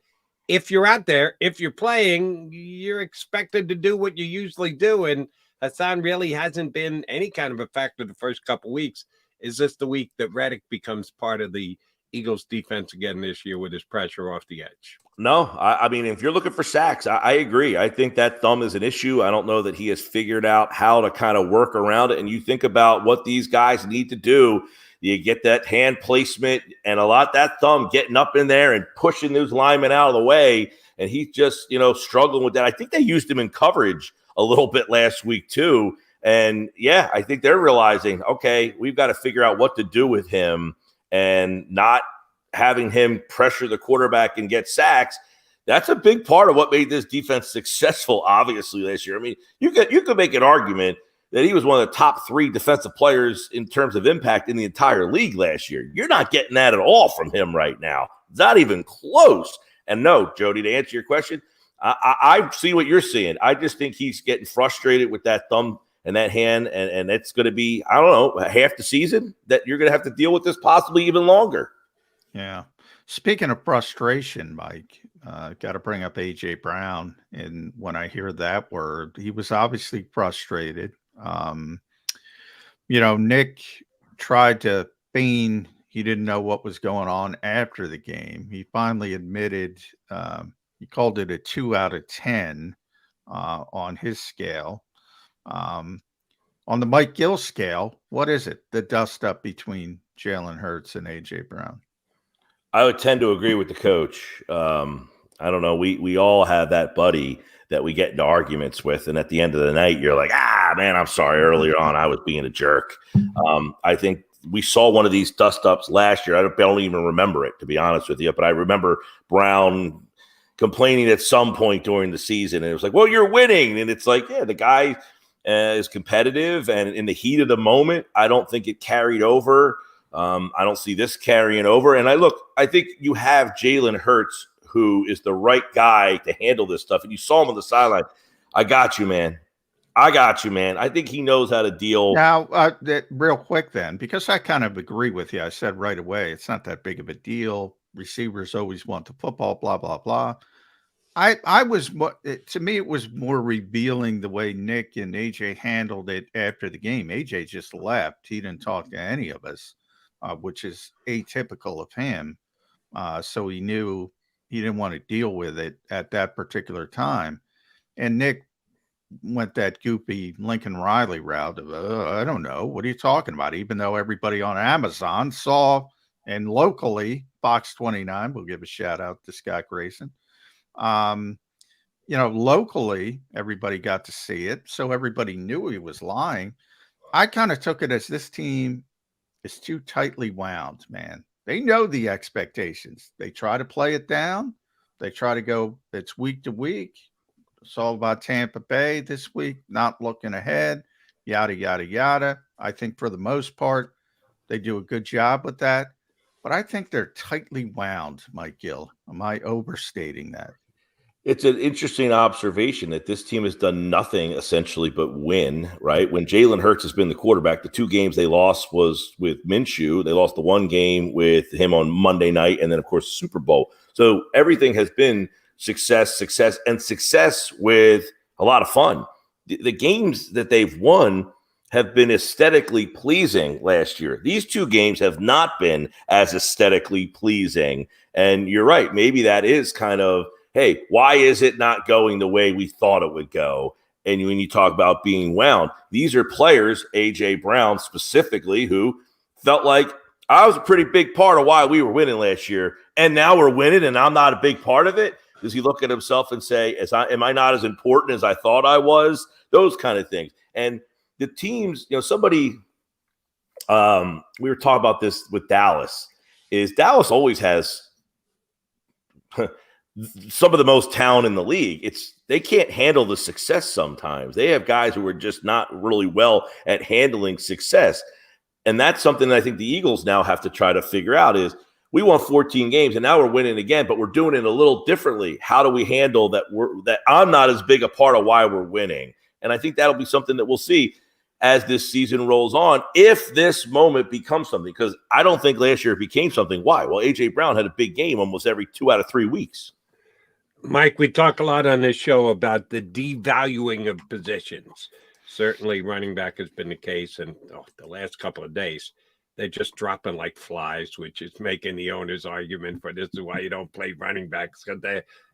if you're out there, if you're playing, you're expected to do what you usually do, and Hassan really hasn't been any kind of a factor the first couple weeks. Is this the week that Reddick becomes part of the Eagles defense again this year with his pressure off the edge? No, I mean, if you're looking for sacks, I agree. I think that thumb is an issue. I don't know that he has figured out how to kind of work around it. And you think about what these guys need to do. You get that hand placement and that thumb getting up in there and pushing those linemen out of the way. And he's just, struggling with that. I think they used him in coverage a little bit last week too. And yeah, I think they're realizing, okay, we've got to figure out what to do with him and not having him pressure the quarterback and get sacks. That's a big part of what made this defense successful, obviously, last year. I mean, you could make an argument that he was one of the top 3 defensive players in terms of impact in the entire league last year. You're not getting that at all from him right now. Not even close. And no, Jody, to answer your question, I see what you're seeing. I just think he's getting frustrated with that thumb and that hand, and it's going to be, I don't know, half the season that you're going to have to deal with this, possibly even longer. Yeah. Speaking of frustration, Mike, got to bring up A.J. Brown. And when I hear that word, he was obviously frustrated. Nick tried to feign he didn't know what was going on after the game. He finally admitted he called it a 2 out of 10 on his scale. On the Mike Gill scale, what is it? The dust up between Jalen Hurts and A.J. Brown? I would tend to agree with the coach. I don't know. We all have that buddy that we get into arguments with, and at the end of the night, you're like, man, I'm sorry. Earlier on, I was being a jerk. I think we saw one of these dust ups last year. I don't even remember it, to be honest with you, but I remember Brown complaining at some point during the season, and it was like, well, you're winning. And it's like, yeah, the guy is competitive, and in the heat of the moment, I don't think it carried over. I don't see this carrying over. And I think you have Jalen Hurts, who is the right guy to handle this stuff. And you saw him on the sideline. I got you, man. I think he knows how to deal. Now, real quick then, because I kind of agree with you. I said right away, it's not that big of a deal. Receivers always want the football, blah, blah, blah. To me, it was more revealing the way Nick and AJ handled it after the game. AJ just left. He didn't talk to any of us, which is atypical of him. So he knew he didn't want to deal with it at that particular time. And Nick went that goopy Lincoln Riley route of, I don't know, what are you talking about? Even though everybody on Amazon saw, and locally, Fox 29, we'll give a shout out to Scott Grayson. Locally, everybody got to see it. So everybody knew he was lying. I kind of took it as this team is too tightly wound, man. They know the expectations. They try to play it down. They try to go, it's week to week. It's all about Tampa Bay this week, not looking ahead, yada, yada, yada. I think for the most part, they do a good job with that. But I think they're tightly wound, Mike Gill. Am I overstating that? It's an interesting observation that this team has done nothing essentially but win, right? When Jalen Hurts has been the quarterback, the 2 games they lost was with Minshew. They lost the 1 game with him on Monday night, and then, of course, the Super Bowl. So everything has been success with a lot of fun. The games that they've won have been aesthetically pleasing last year. These 2 games have not been as aesthetically pleasing. And you're right. Maybe that is kind of, hey, why is it not going the way we thought it would go? And when you talk about being wound, these are players, A.J. Brown specifically, who felt like I was a pretty big part of why we were winning last year. And now we're winning and I'm not a big part of it. Does he look at himself and say, am I not as important as I thought I was? Those kind of things. And the teams, somebody, we were talking about this with Dallas, is Dallas always has some of the most talent in the league. They can't handle the success sometimes. They have guys who are just not really well at handling success. And that's something that I think the Eagles now have to try to figure out is we won 14 games and now we're winning again, but we're doing it a little differently. How do we handle that? That I'm not as big a part of why we're winning. And I think that'll be something that we'll see as this season rolls on, if this moment becomes something, because I don't think last year it became something. Why? Well, A.J. Brown had a big game almost every 2 out of 3 weeks. Mike, we talk a lot on this show about the devaluing of positions. Certainly running back has been the case, and the last couple of days, they're just dropping like flies, which is making the owner's argument for this is why you don't play running backs, because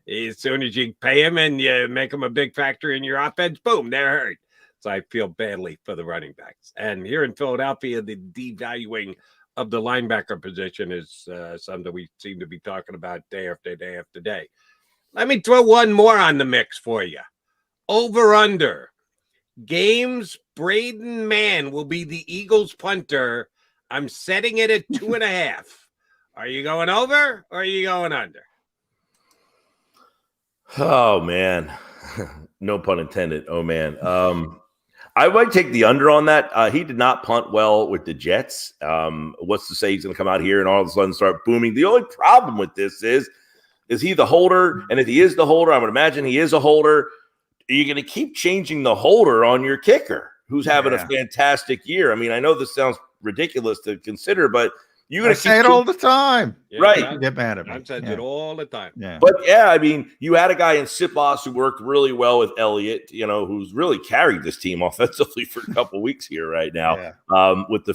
as soon as you pay them and you make them a big factor in your offense, boom, they're hurt. So I feel badly for the running backs. And here in Philadelphia, the devaluing of the linebacker position is something we seem to be talking about day after day after day. Let me throw one more on the mix for you. Over under. Games Braden Mann will be the Eagles punter. I'm setting it at 2.5. Are you going over or are you going under? Oh, man. No pun intended. Oh, man. I might take the under on that. He did not punt well with the Jets. What's to say he's going to come out here and all of a sudden start booming? The only problem with this is he the holder? And if he is the holder, I would imagine he is a holder. Are you going to keep changing the holder on your kicker who's having a fantastic year? I mean, I know this sounds ridiculous to consider, but you're going to say it all the time. Yeah, right. You get mad at me. I've said it all the time. Yeah. But, I mean, you had a guy in Sipos who worked really well with Elliott, who's really carried this team offensively for a couple weeks here right now with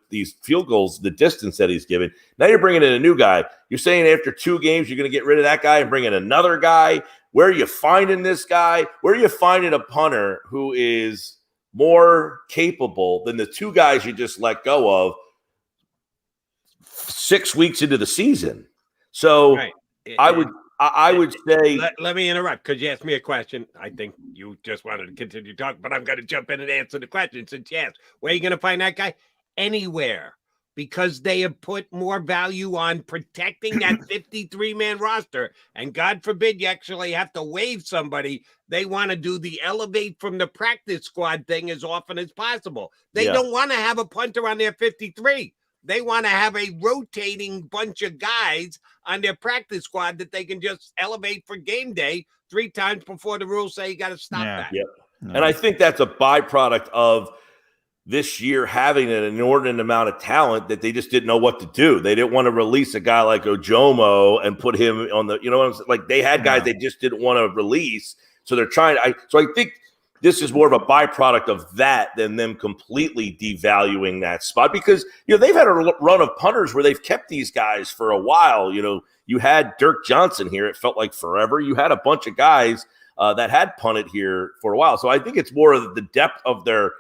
these field goals, the distance that he's given. Now you're bringing in a new guy. You're saying after 2 games you're going to get rid of that guy and bring in another guy. Where are you finding this guy? Where are you finding a punter who is more capable than the two guys you just let go of 6 weeks into the season. So Right. I would say let me interrupt because you asked me a question. I think you just wanted to continue talking, but I'm going to jump in and answer the question since you asked. Where are you going to find that guy? Anywhere, because they have put more value on protecting that 53-man roster. And God forbid you actually have to waive somebody. They want to do the elevate from the practice squad thing as often as possible. They don't want to have a punter on their 53. They want to have a rotating bunch of guys on their practice squad that they can just elevate for game day 3 times before the rules say you got to stop that. Yep. And I think that's a byproduct of this year having an inordinate amount of talent that they just didn't know what to do. They didn't want to release a guy like Ojomo and put him on the, like they had guys they just didn't want to release. So they're trying to, so I think this is more of a byproduct of that than them completely devaluing that spot because, they've had a run of punters where they've kept these guys for a while. You had Dirk Johnson here. It felt like forever. You had a bunch of guys that had punted here for a while. So I think it's more of the depth of their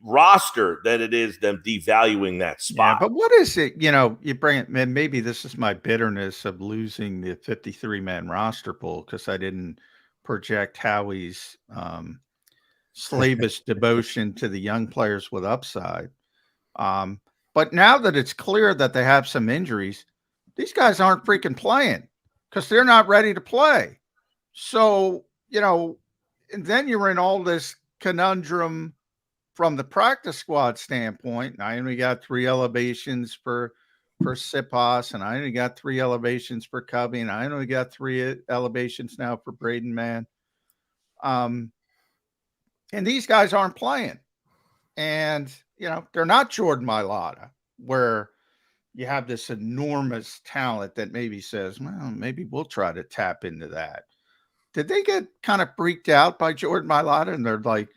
roster than it is them devaluing that spot. Yeah, but what is it? You bring it, man, maybe this is my bitterness of losing the 53-man roster pool because I didn't project Howie's slavish devotion to the young players with upside. But now that it's clear that they have some injuries, these guys aren't freaking playing because they're not ready to play. So, and then you're in all this conundrum from the practice squad standpoint. And I only got 3 elevations for Sipas, and I only got 3 elevations for Covey, and I only got 3 elevations now for Braden Mann. And these guys aren't playing. And, they're not Jordan Mailata, where you have this enormous talent that maybe says, well, maybe we'll try to tap into that. Did they get kind of freaked out by Jordan Mailata? And they're like,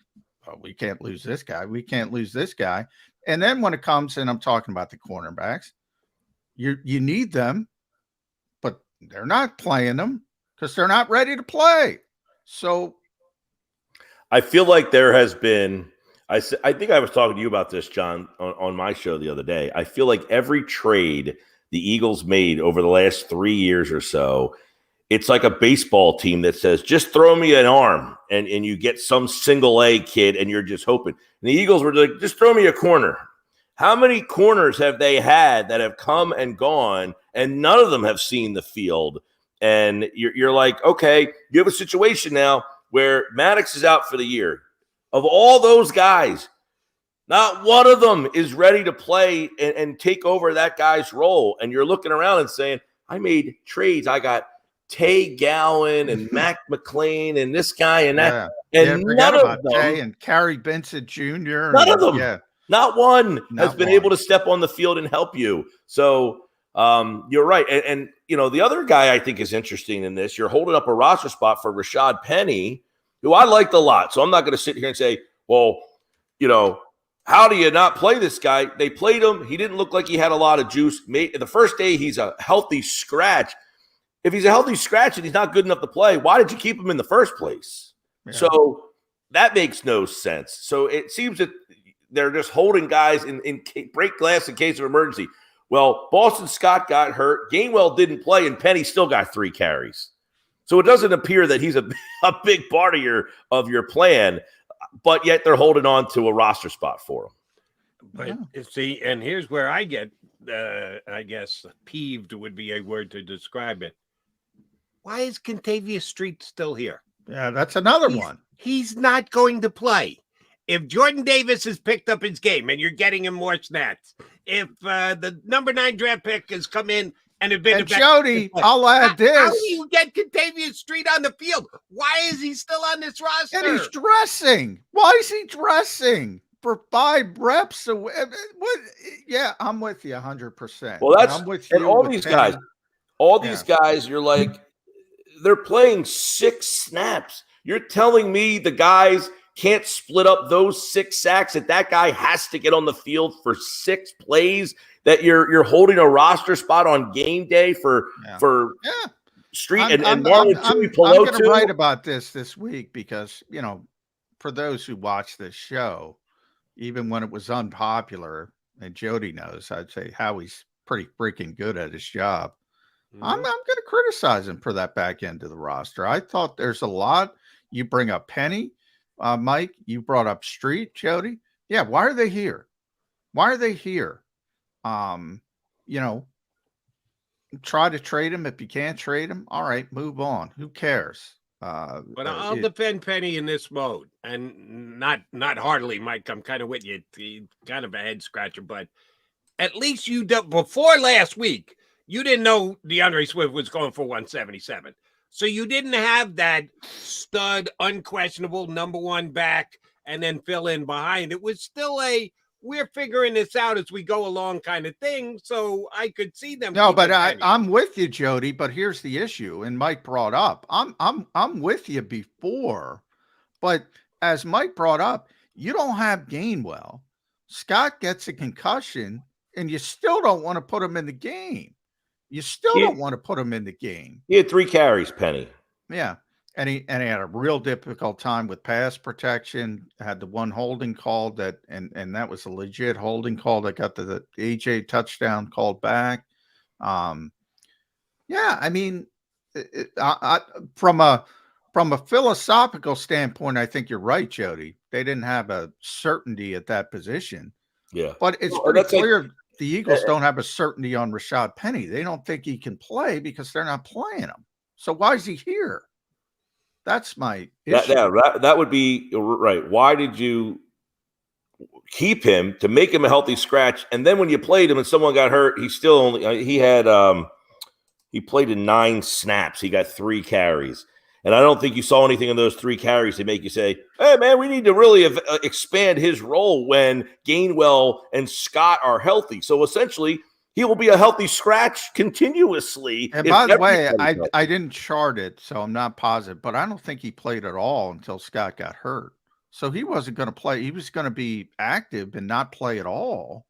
oh, we can't lose this guy. We can't lose this guy. And then when it comes, and I'm talking about the cornerbacks, you need them, but they're not playing them because they're not ready to play. So I feel like there has been, I think I was talking to you about this, John, on my show the other day. I feel like every trade the Eagles made over the last 3 years or so, it's like a baseball team that says, just throw me an arm, and you get some single A kid, and you're just hoping. And the Eagles were like, just throw me a corner. How many corners have they had that have come and gone, and none of them have seen the field? And you're like, okay, you have a situation now where Maddox is out for the year. Of all those guys, not one of them is ready to play and take over that guy's role. And you're looking around and saying, I made trades. I got Tay Gowan and Mac McLean and this guy and that. Yeah. And none of them. Tay and Carrie Benson Jr. None of them. Yeah. Not one has been able to step on the field and help you. So you're right. And the other guy I think is interesting in this, you're holding up a roster spot for Rashad Penny, who I liked a lot. So I'm not going to sit here and say, well, how do you not play this guy? They played him. He didn't look like he had a lot of juice. The first day, he's a healthy scratch. If he's a healthy scratch and he's not good enough to play, why did you keep him in the first place? Yeah. So that makes no sense. So it seems that they're just holding guys in break glass in case of emergency. Well, Boston Scott got hurt. Gainwell didn't play, and Penny still got 3 carries. So it doesn't appear that he's a big part of your plan, but yet they're holding on to a roster spot for him. But see, and here's where I get, I guess, peeved would be a word to describe it. Why is Contavious Street still here? Yeah, that's another one. He's not going to play. If Jordan Davis has picked up his game and you're getting him more snaps, if the number 9 draft pick has come in and have been, and Jody, I'll add this. How do you get Contavious Street on the field? Why is he still on this roster? And he's dressing. Why is he dressing for 5 reps? What? Yeah, I'm with you 100%. Well, I'm with you. And all these guys, guys, you're like, they're playing 6 snaps. You're telling me the guys can't split up those 6 sacks, that guy has to get on the field for 6 plays, that you're holding a roster spot on game day for Street and Marlon Pelosi. I'm going to write about this week because, for those who watch this show, even when it was unpopular, and Jody knows, I'd say Howie's pretty freaking good at his job. I'm going to criticize him for that back end of the roster. I thought there's a lot. You bring up Penny, Mike. You brought up Street, Jody. Yeah, why are they here? Why are they here? Try to trade him. If you can't trade him, all right, move on. Who cares? But I'll defend Penny in this mode, and not hardly, Mike. I'm kind of with you. Kind of a head scratcher, but at least you before last week, you didn't know DeAndre Swift was going for 177, so you didn't have that stud, unquestionable number one back, and then fill in behind. It was still we're figuring this out as we go along kind of thing. So I could see them. No, but I'm with you, Jody. But here's the issue, and Mike brought up. I'm with you before, but as Mike brought up, you don't have Gainwell. Scott gets a concussion, and you still don't want to put him in the game. You still don't want to put him in the game. He had 3 carries, Penny. Yeah. And he had a real difficult time with pass protection. Had the one holding call that, and that was a legit holding call that got the AJ touchdown called back. Yeah, I mean, from a philosophical standpoint, I think you're right, Jody. They didn't have a certainty at that position. Yeah, but it's pretty clear the Eagles don't have a certainty on Rashad Penny. They don't think he can play because they're not playing him. So why is he here? That's my issue. That would be right. Why did you keep him to make him a healthy scratch? And then when you played him and someone got hurt, he still only he played in 9 snaps. He got 3 carries. And I don't think you saw anything in those 3 carries to make you say, hey, man, we need to really expand his role when Gainwell and Scott are healthy. So essentially, he will be a healthy scratch continuously. And by the way, I didn't chart it, so I'm not positive, but I don't think he played at all until Scott got hurt. So he wasn't going to play. He was going to be active and not play at all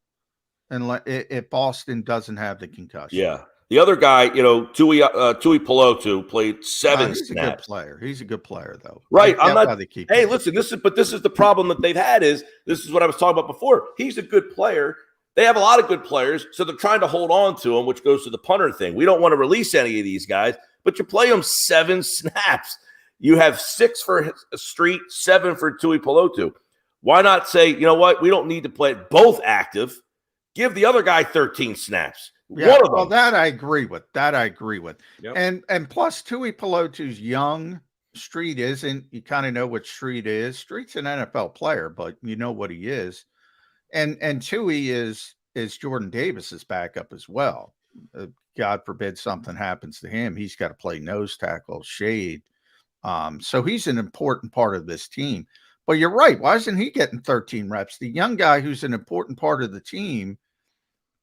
if Boston doesn't have the concussion. Yeah. The other guy, Tui Pelotu played 7 he's snaps. He's a good player. He's a good player, though. Right. I'm not. Hey, listen. This is the problem that they've had. This is what I was talking about before. He's a good player. They have a lot of good players, so they're trying to hold on to him, which goes to the punter thing. We don't want to release any of these guys, but you play them 7 snaps. You have 6 for Street, 7 for Tui Pelotu. Why not say, you know what? We don't need to play both active. Give the other guy 13 snaps. Yeah, well, that I agree with. Yep. And plus, Tui Pelotu's young. Street isn't. You kind of know what Street is. Street's an NFL player, but you know what he is. And Tui is Jordan Davis's backup as well. God forbid something happens to him. He's got to play nose tackle, shade. So he's an important part of this team. But you're right. Why isn't he getting 13 reps? The young guy who's an important part of the team,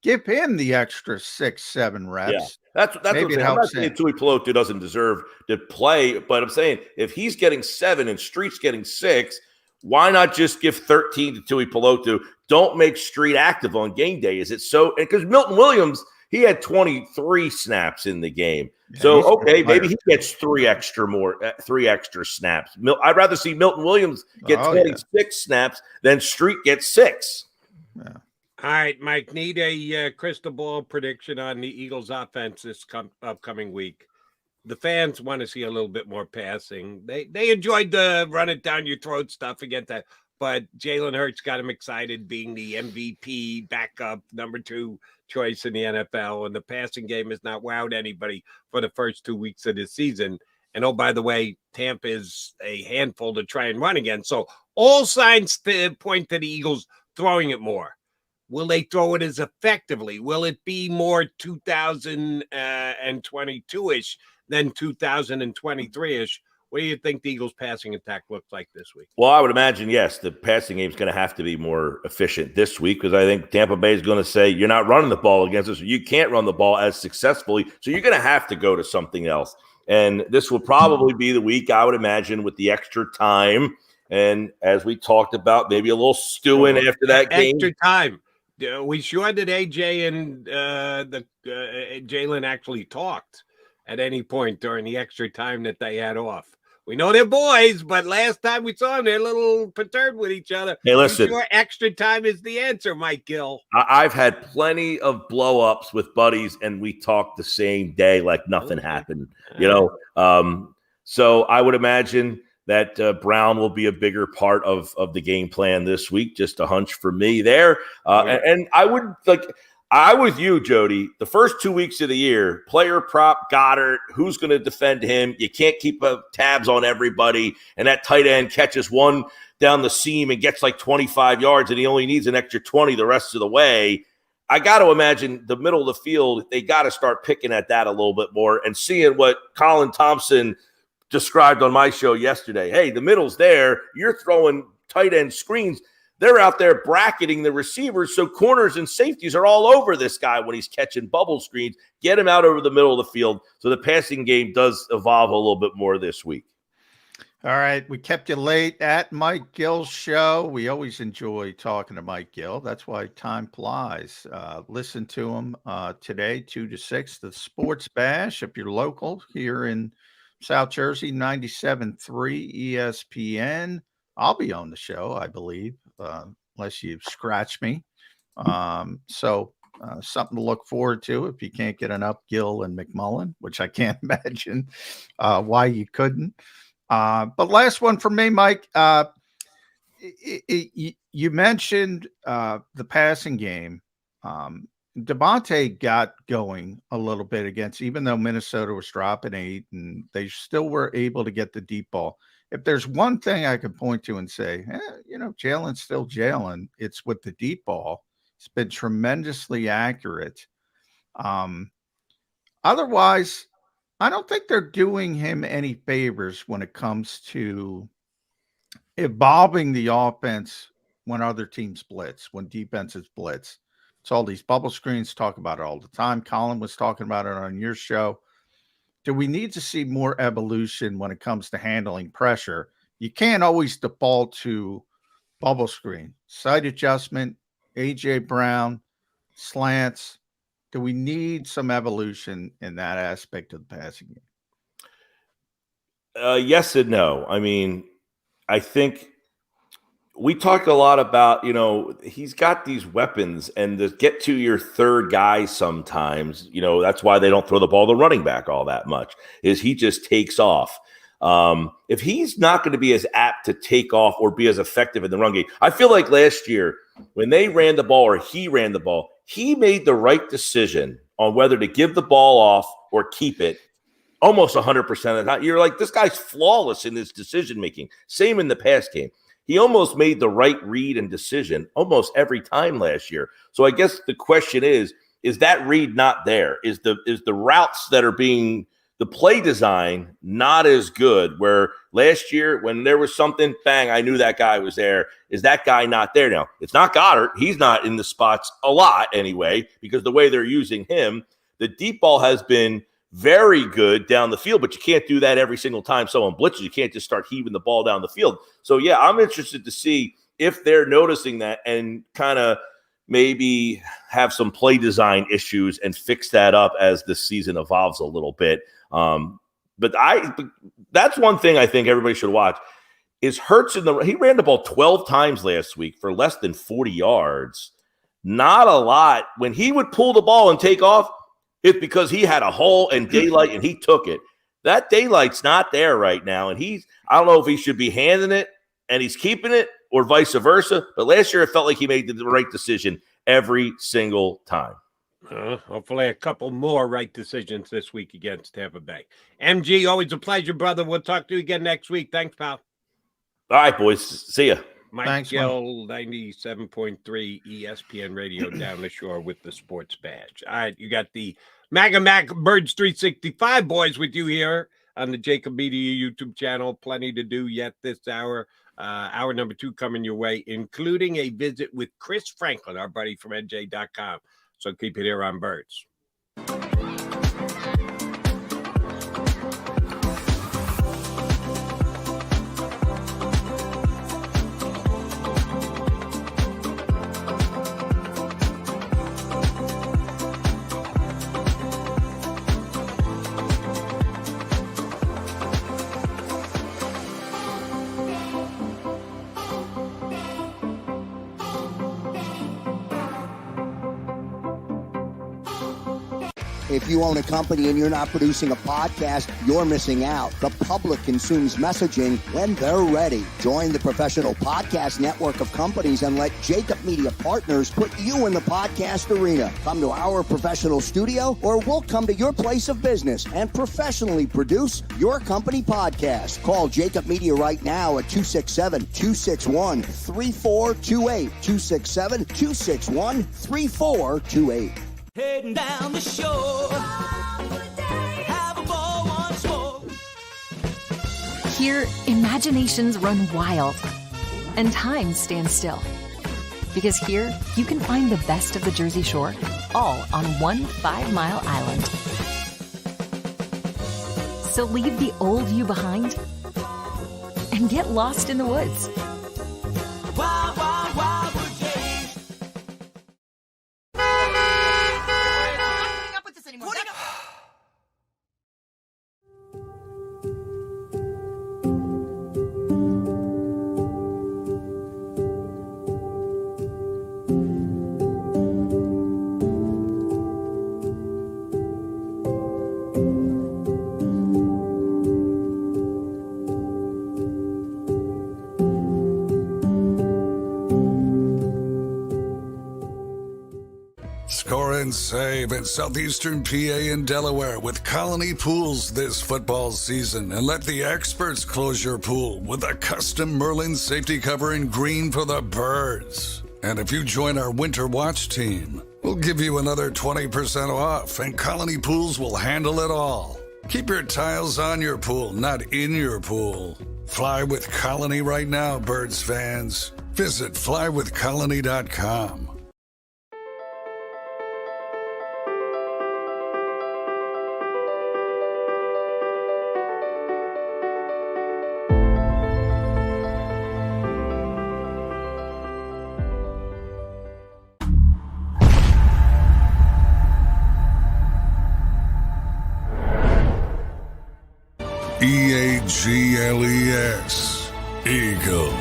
give him the extra 6-7 reps. Yeah, that's what I'm saying. I'm not saying Tui Pelotu doesn't deserve to play, but I'm saying if he's getting 7 and Street's getting 6, why not just give 13 to Tui Pelotu? Don't make Street active on game day. Is it so? Because Milton Williams, he had 23 snaps in the game. Yeah, so, okay, maybe he gets 3 extra snaps. I'd rather see Milton Williams get 26 snaps than Street get 6. Yeah. All right, Mike, need a crystal ball prediction on the Eagles offense this upcoming week. The fans want to see a little bit more passing. They enjoyed the run it down your throat stuff against that, but Jalen Hurts got him excited being the MVP backup number 2 choice in the NFL, and the passing game has not wowed anybody for the first 2 weeks of the season. And oh, by the way, Tampa is a handful to try and run again. So all signs point to the Eagles throwing it more. Will they throw it as effectively? Will it be more 2022-ish than 2023-ish? What do you think the Eagles' passing attack looks like this week? Well, I would imagine, yes, the passing game is going to have to be more efficient this week because I think Tampa Bay is going to say, you're not running the ball against us. You can't run the ball as successfully, so you're going to have to go to something else. And this will probably be the week, I would imagine, with the extra time. And as we talked about, maybe a little stewing after that game. Extra time. We sure that AJ and Jalen actually talked at any point during the extra time that they had off. We know they're boys, but last time we saw them, they're a little perturbed with each other. Hey, listen. Sure, extra time is the answer, Mike Gill. I've had plenty of blow-ups with buddies, and we talked the same day like nothing happened, So I would imagine that Brown will be a bigger part of the game plan this week. Just a hunch for me there. And I would I with you, Jody, the first 2 weeks of the year, player prop, Goddard, who's going to defend him? You can't keep tabs on everybody. And that tight end catches one down the seam and gets like 25 yards, and he only needs an extra 20 the rest of the way. I got to imagine the middle of the field, they got to start picking at that a little bit more and seeing what Colin Thompson described on my show yesterday. Hey, the middle's there. You're throwing tight end screens. They're out there bracketing the receivers, so corners and safeties are all over this guy when he's catching bubble screens. Get him out over the middle of the field so the passing game does evolve a little bit more this week. All right, we kept you late at Mike Gill's show. We always enjoy talking to Mike Gill. That's why time flies. Listen to him today, 2 to 6, the Sports Bash. If you're local here in South Jersey, 97.3 ESPN. I'll be on the show, I believe, unless you scratch me. So something to look forward to if you can't get enough Gill and McMullen, which I can't imagine why you couldn't. But last one for me, Mike. You mentioned the passing game. Devontae got going a little bit against, even though Minnesota was dropping 8, and they still were able to get the deep ball. If there's one thing I could point to and say, Jalen's still Jalen, it's with the deep ball. It's been tremendously accurate. Otherwise, I don't think they're doing him any favors when it comes to evolving the offense when other teams blitz, when defenses blitz. It's all these bubble screens, talk about it all the time. Colin was talking about it on your show. Do we need to see more evolution when it comes to handling pressure? You can't always default to bubble screen, side adjustment, A.J. Brown, slants. Do we need some evolution in that aspect of the passing game? Yes and no. I mean, I think we talked a lot about, he's got these weapons, and to get to your third guy sometimes, that's why they don't throw the ball to the running back all that much, is he just takes off. If he's not going to be as apt to take off or be as effective in the run game, I feel like last year when they ran the ball or he ran the ball, he made the right decision on whether to give the ball off or keep it almost 100% of the time. You're like, this guy's flawless in his decision-making. Same in the pass game. He almost made the right read and decision almost every time last year. So I guess the question is that read not there? Is the routes that are being the play design not as good? Where last year when there was something, bang, I knew that guy was there. Is that guy not there now? It's not Goddard. He's not in the spots a lot anyway, because the way they're using him, the deep ball has been very good down the field, but you can't do that every single time someone blitzes. You can't just start heaving the ball down the field. So, yeah, I'm interested to see if they're noticing that and kind of maybe have some play design issues and fix that up as the season evolves a little bit. But that's one thing I think everybody should watch is Hurts he ran the ball 12 times last week for less than 40 yards. Not a lot. When he would pull the ball and take off, it's because he had a hole and daylight and he took it. That daylight's not there right now. And I don't know if he should be handing it and he's keeping it or vice versa. But last year, it felt like he made the right decision every single time. Hopefully a couple more right decisions this week against Tampa Bay. MG, always a pleasure, brother. We'll talk to you again next week. Thanks, pal. All right, boys. See ya. Mike Gill, 97.3 ESPN Radio down the shore with the Sports Badge. All right, you got the Mac Birds 365 boys with you here on the JAKIB Media YouTube channel. Plenty to do yet this hour. Hour number 2 coming your way, including a visit with Chris Franklin, our buddy from NJ.com. So keep it here on Birds. If you own a company and you're not producing a podcast, you're missing out. The public consumes messaging when they're ready. Join the professional podcast network of companies and let JAKIB Media Partners put you in the podcast arena. Come to our professional studio, or we'll come to your place of business and professionally produce your company podcast. Call JAKIB Media right now at 267-261-3428. 267-261-3428. Heading down the shore. Have a ball once more. Here, imaginations run wild and time stands still. Because here, you can find the best of the Jersey Shore, all on one 5-mile island. So leave the old you behind and get lost in the woods. Wild, wild, wild brigade. Score and save in southeastern PA and Delaware with Colony Pools this football season, and let the experts close your pool with a custom Merlin safety cover in green for the birds. And if you join our Winter Watch team, we'll give you another 20% off, and Colony Pools will handle it all. Keep your tiles on your pool, not in your pool. Fly with Colony right now, Birds fans. Visit flywithcolony.com. EAGLES, Eagles.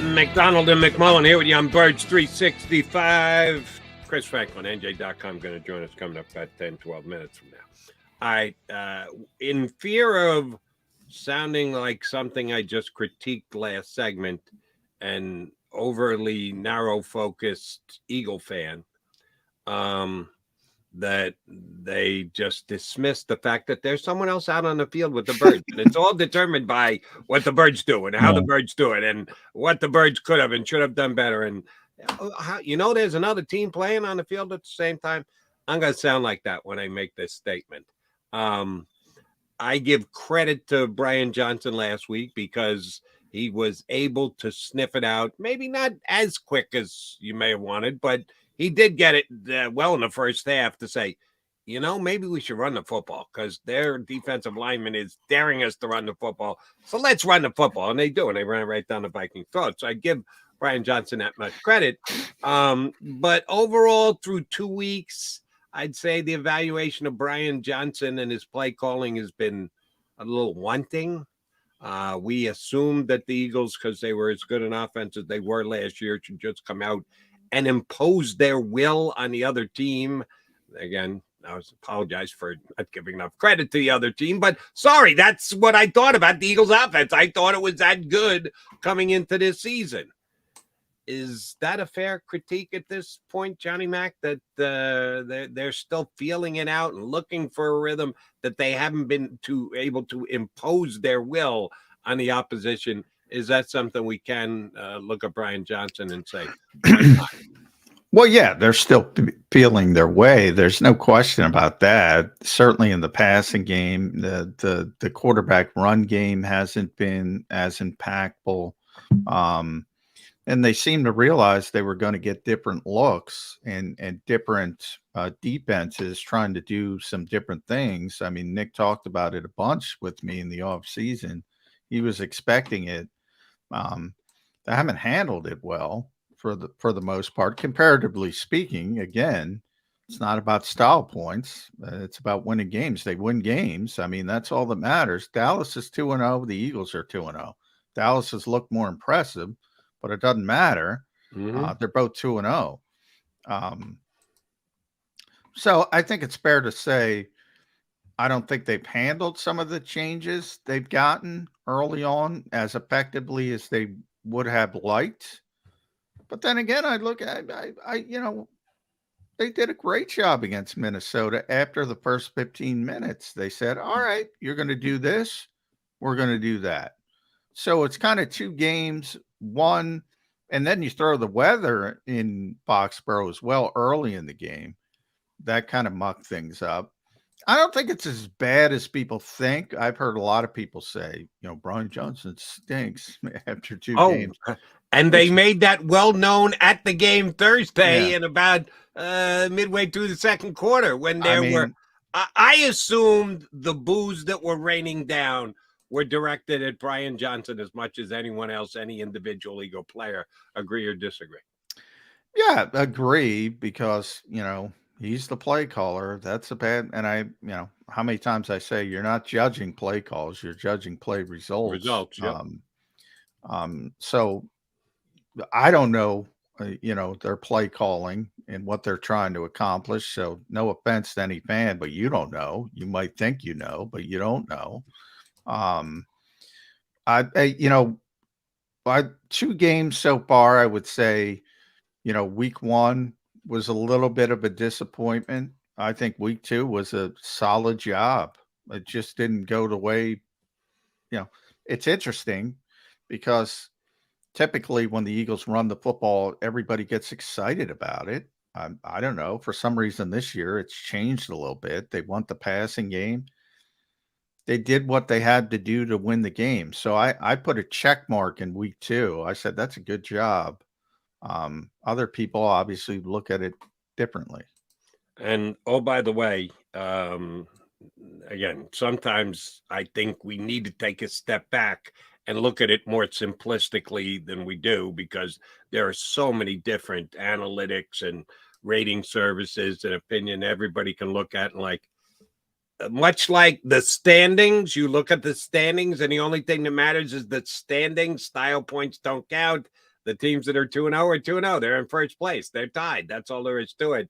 McDonald and McMullen here with you on Birds 365. Chris Franklin, NJ.com, going to join us coming up about 10, 12 minutes from now. All right. In fear of sounding like something I just critiqued last segment, an overly narrow-focused Eagle fan, that they just dismissed the fact that there's someone else out on the field with the birds. And it's all determined by what the birds do and how the birds do it and what the birds could have and should have done better. And, there's another team playing on the field at the same time. I'm going to sound like that when I make this statement. I give credit to Brian Johnson last week because he was able to sniff it out. Maybe not as quick as you may have wanted, but he did get it well in the first half to say, maybe we should run the football because their defensive lineman is daring us to run the football. So let's run the football. And they do. And they ran right down the Viking throat. So I give Brian Johnson that much credit. But overall, through 2 weeks, I'd say the evaluation of Brian Johnson and his play calling has been a little wanting. We assumed that the Eagles, because they were as good an offense as they were last year, should just come out and impose their will on the other team. Again, I apologize for not giving enough credit to the other team, but sorry, that's what I thought about the Eagles offense. I thought it was that good coming into this season. Is that a fair critique at this point, Johnny Mac, that they're still feeling it out and looking for a rhythm, that they haven't been able to impose their will on the opposition? Is that something we can look at Brian Johnson and say, why not? Well, yeah, they're still feeling their way. There's no question about that. Certainly in the passing game, the quarterback run game hasn't been as impactful. And they seem to realize they were going to get different looks and different defenses trying to do some different things. I mean, Nick talked about it a bunch with me in the offseason. He was expecting it. They haven't handled it well for the most part, comparatively speaking. Again, it's not about style points. It's about winning games. They win games. I mean, that's all that matters. Dallas is 2-0. The Eagles are 2-0. Dallas has looked more impressive, but it doesn't matter. They're both 2-0. So I think it's fair to say I don't think they've handled some of the changes they've gotten early on as effectively as they would have liked. But then again, I look at they did a great job against Minnesota after the first 15 minutes. They said, all right, you're going to do this. We're going to do that. So it's kind of 2 games, one, and then you throw the weather in Foxborough as well early in the game. That kind of mucked things up. I don't think it's as bad as people think. I've heard a lot of people say, Brian Johnson stinks after 2 games. And they made that well known at the game Thursday in about midway through the second quarter when there I assumed the boos that were raining down were directed at Brian Johnson as much as anyone else, any individual Eagle player. Agree or disagree? Yeah, agree, because, he's the play caller. That's a bad, and how many times I say you're not judging play calls, you're judging play results. Yeah. So I don't know, their play calling and what they're trying to accomplish. So no offense to any fan, but you don't know. You might think you know, but you don't know. 2 games so far, I would say, week 1 was a little bit of a disappointment. I think week 2 was a solid job. It just didn't go the way, it's interesting because typically when the Eagles run the football, everybody gets excited about it. I don't know. For some reason this year, it's changed a little bit. They want the passing game. They did what they had to do to win the game. So I put a check mark in week 2. I said, that's a good job. Other people obviously look at it differently. And, oh, by the way, again, sometimes I think we need to take a step back and look at it more simplistically than we do, because there are so many different analytics and rating services and opinion everybody can look at. And much like the standings, you look at the standings and the only thing that matters is the standings. Style points don't count. The teams that are 2-0 are 2-0. They're in first place. They're tied. That's all there is to it.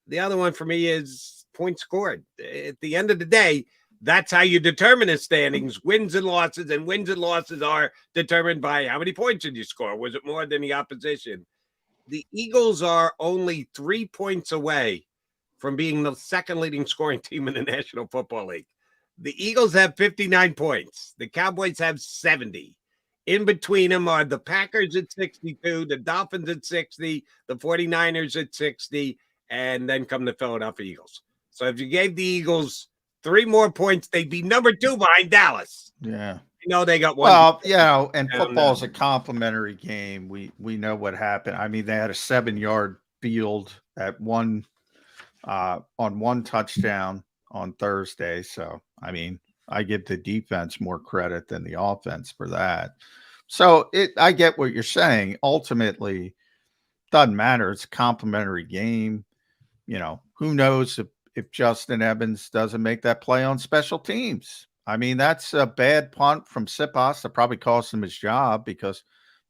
The other one for me is points scored. At the end of the day, that's how you determine the standings, wins and losses. And wins and losses are determined by how many points did you score? Was it more than the opposition? The Eagles are only 3 points away from being the second leading scoring team in the National Football League. The Eagles have 59 points. The Cowboys have 70. In between them are the Packers at 62, the Dolphins at 60, the 49ers at 60, and then come the Philadelphia Eagles. So if you gave the Eagles 3 more points, they'd be number 2 behind Dallas. Yeah. They got one. Well, and football's a complimentary game. We know what happened. I mean, they had a 7-yard field at on one touchdown on Thursday. So, I mean, I give the defense more credit than the offense for that. So I get what you're saying. Ultimately, doesn't matter. It's a complimentary game. Who knows if Justin Evans doesn't make that play on special teams. I mean, that's a bad punt from Sipas that probably cost him his job, because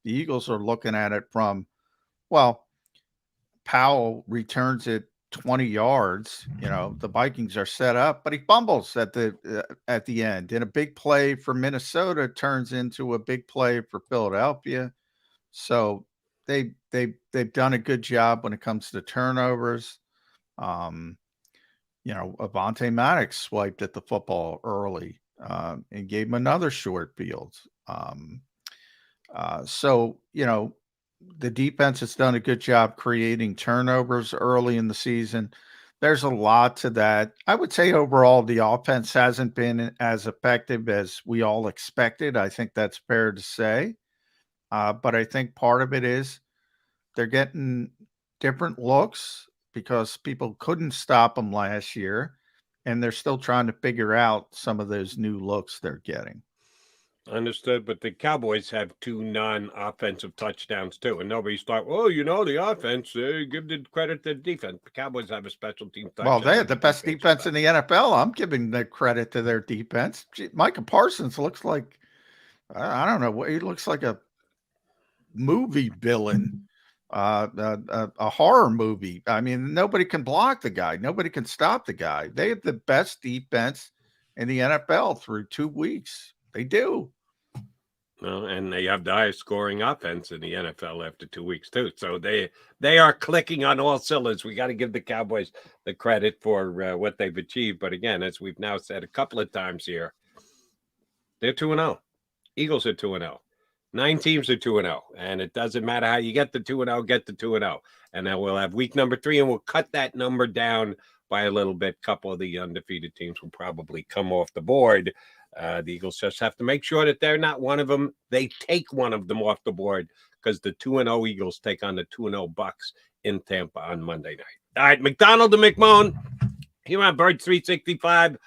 the Eagles are looking at it from, Powell returns it 20 yards. The Vikings are set up, but he fumbles at the end. And a big play for Minnesota turns into a big play for Philadelphia. So they've done a good job when it comes to turnovers. Avonte Maddox swiped at the football early and gave him another short field. The defense has done a good job creating turnovers early in the season. There's a lot to that. I would say overall, the offense hasn't been as effective as we all expected. I think that's fair to say. But I think part of it is they're getting different looks because people couldn't stop them last year, and they're still trying to figure out some of those new looks they're getting. Understood, but the Cowboys have 2 non-offensive touchdowns too, and nobody's thought, the offense, give the credit to the defense. The Cowboys have a special team touchdown. Well, they have the best defense in the NFL. I'm giving the credit to their defense. Micah Parsons looks like, I don't know, he looks like a movie villain. a horror movie. I mean, nobody can block the guy. Nobody can stop the guy. They have the best defense in the NFL through 2 weeks. They do. Well, and they have the highest scoring offense in the NFL after 2 weeks too. So they are clicking on all cylinders. We got to give the Cowboys the credit for what they've achieved. But again, as we've now said a couple of times here, they're 2-0. Eagles are 2-0. 9 teams are 2-0, and it doesn't matter how you get the 2-0. Get the 2-0, and then we'll have week number 3, and we'll cut that number down by a little bit. A couple of the undefeated teams will probably come off the board. The Eagles just have to make sure that they're not one of them. They take one of them off the board because the 2-0 Eagles take on the 2-0 Bucs in Tampa on Monday night. All right, McDonald and McMullen here on Bird 365.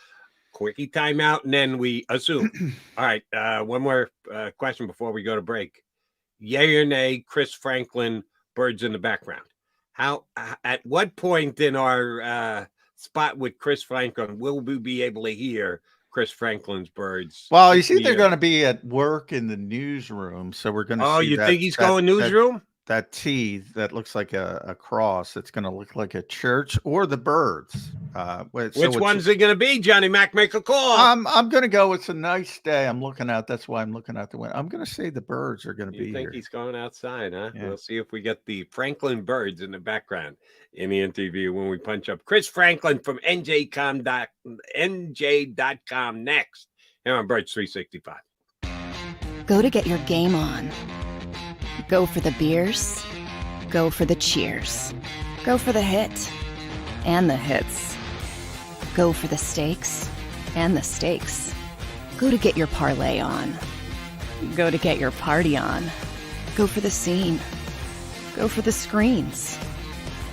Quickie timeout, and then we assume. All right, one more question before we go to break. Yay or nay, Chris Franklin, Birds in the background. At what point in our spot with Chris Franklin will we be able to hear Chris Franklin's Birds? Well, you see, they're going to be at work in the newsroom, so we're going to. Oh, see you think he's going newsroom? That T that looks like a cross. It's going to look like a church or the Birds. Which one's it going to be, Johnny Mac? Make a call. I'm going to go. It's a nice day. I'm looking out. That's why I'm looking out the window. I'm going to say the Birds are going to be here. You think he's going outside, huh? Yeah. We'll see if we get the Franklin Birds in the background in the interview when we punch up Chris Franklin from NJ.com next here on Birds 365. Go to get your game on. Go for the beers. Go for the cheers. Go for the hit and the hits. Go for the stakes and the stakes. Go to get your parlay on. Go to get your party on. Go for the scene. Go for the screens.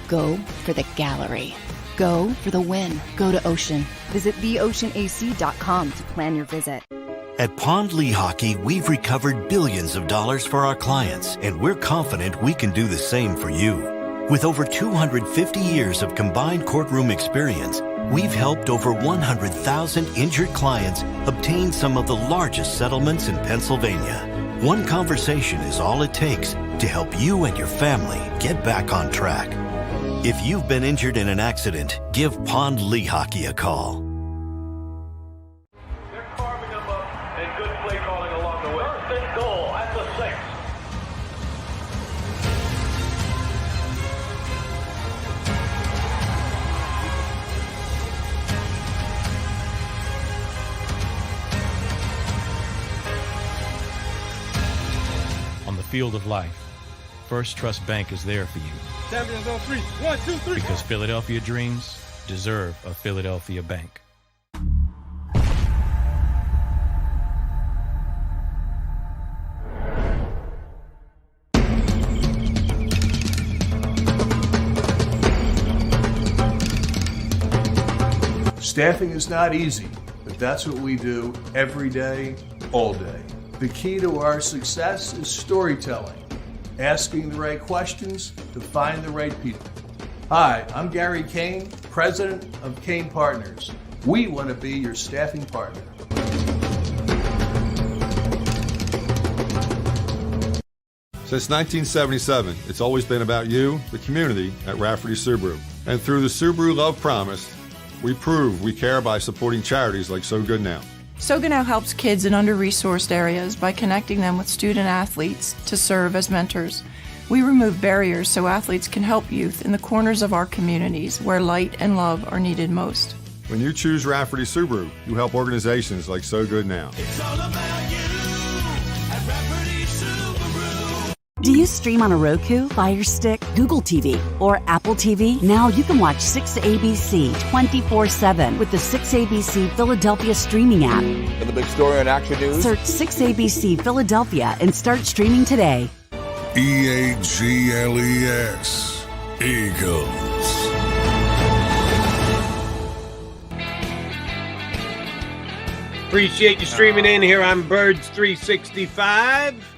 Go for the gallery. Go for the win. Go to Ocean. Visit theoceanac.com to plan your visit. At Pond Lehocky, we've recovered billions of dollars for our clients, and we're confident we can do the same for you. With over 250 years of combined courtroom experience, we've helped over 100,000 injured clients obtain some of the largest settlements in Pennsylvania. One conversation is all it takes to help you and your family get back on track. If you've been injured in an accident, give Pond Lehocky a call. Field of life, First Trust Bank is there for you. Champions on 3. 1, 2, 3. Because Philadelphia dreams deserve a Philadelphia bank. Staffing is not easy, but that's what we do every day, all day. The key to our success is storytelling, asking the right questions to find the right people. Hi, I'm Gary Kane, president of Kane Partners. We want to be your staffing partner. Since 1977, it's always been about you, the community, at Rafferty Subaru. And through the Subaru Love Promise, we prove we care by supporting charities like So Good Now. So Good Now helps kids in under-resourced areas by connecting them with student athletes to serve as mentors. We remove barriers so athletes can help youth in the corners of our communities where light and love are needed most. When you choose Rafferty Subaru, you help organizations like So Good Now. It's all about you at Rafferty Subaru. Do you stream on a Roku, Fire Stick, Google TV, or Apple TV? Now you can watch 6ABC 24/7 with the 6ABC Philadelphia streaming app. For the big story on Action News, Search 6ABC Philadelphia and start streaming today. EAGLES, Eagles. Appreciate you streaming in here on Birds 365.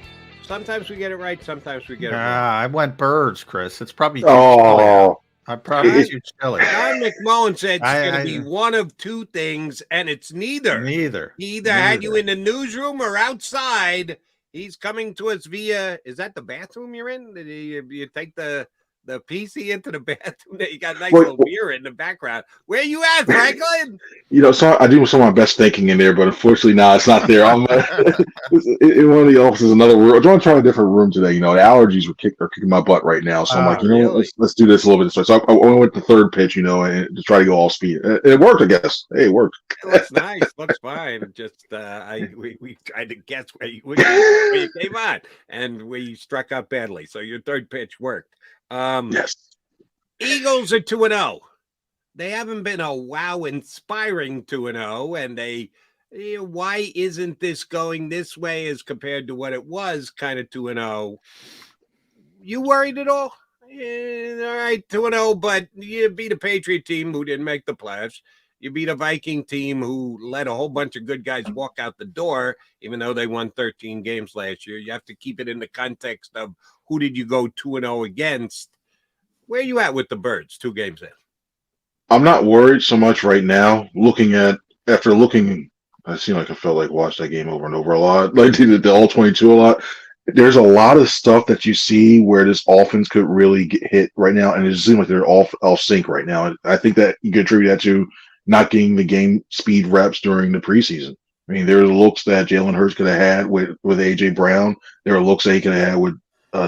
Sometimes we get it right, sometimes we get it wrong. I went Birds, Chris. It's probably too chilly out. I probably too chilly. John McMullen said it's going to be one of two things, and it's neither. Neither. He either had you in the newsroom or outside. He's coming to us via, is that the bathroom you're in? Did you take the PC into the bathroom? You got a nice little beer in the background. Where you at, Franklin? So I do some of my best thinking in there, but unfortunately, it's not there. I'm in one of the offices, another room. I'm going to try a different room today. The allergies are kicking my butt right now. So I'm like, really? let's do this a little bit. So I went to third pitch, and to try to go all speed. It worked, I guess. Hey, it worked. It looks nice. Looks fine. Just we tried to guess where you came on, and we struck out badly. So your third pitch worked. Yes. Eagles are 2-0. They haven't been a inspiring 2-0, and why isn't this going this way as compared to what it was kind of 2-0? You worried at all? All right, 2-0, but you beat a Patriot team who didn't make the playoffs. You beat a Viking team who let a whole bunch of good guys walk out the door, even though they won 13 games last year. You have to keep it in the context of who did you go 2-0 against. Where are you at with the Birds 2 games in? I'm not worried so much right now. I seem like I felt like watched that game over and over a lot. Like did the all 22 a lot. There's a lot of stuff that you see where this offense could really get hit right now, and it seems like they're off sync right now. And I think that you could attribute that to not getting the game speed reps during the preseason. I mean, there are looks that Jalen Hurts could have had with AJ Brown. There are looks that he could have had with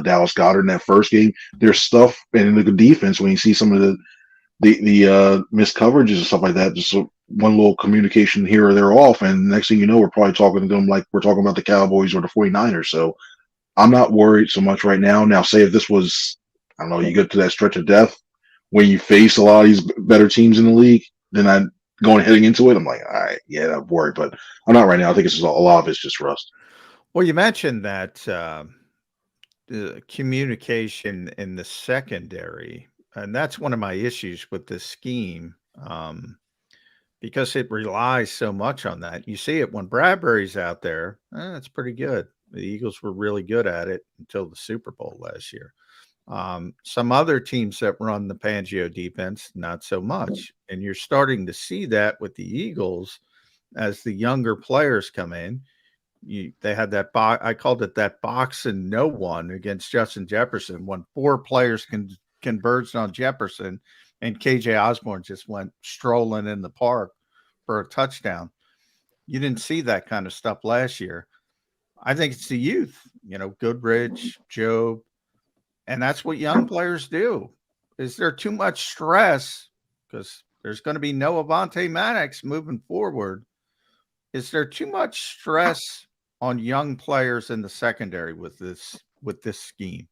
Dallas Goedert in that first game. There's stuff in the defense when you see some of the missed coverages and stuff like that. Just one little communication here or there off, and next thing you know, we're probably talking to them like we're talking about the Cowboys or the 49ers. So I'm not worried so much right now. Now, say if this was, I don't know, you get to that stretch of death when you face a lot of these better teams in the league, then I'm heading into it. I'm like, all right, yeah, I'm worried, but I'm not right now. I think it's a lot of it's just rust. Well, you mentioned that the communication in the secondary, and that's one of my issues with this scheme, because it relies so much on that. You see it when Bradbury's out there. It's pretty good. The Eagles were really good at it until the Super Bowl last year. Some other teams that run the Fangio defense, not so much. And you're starting to see that with the Eagles as the younger players come in. They had that I called it that box and no one against Justin Jefferson when 4 players converged on Jefferson, and KJ Osborne just went strolling in the park for a touchdown. You didn't see that kind of stuff last year. I think it's the youth, Goodrich, Job, and that's what young players do. Is there too much stress? Because there's going to be no Avonte Maddox moving forward. Is there too much stress on young players in the secondary with this scheme?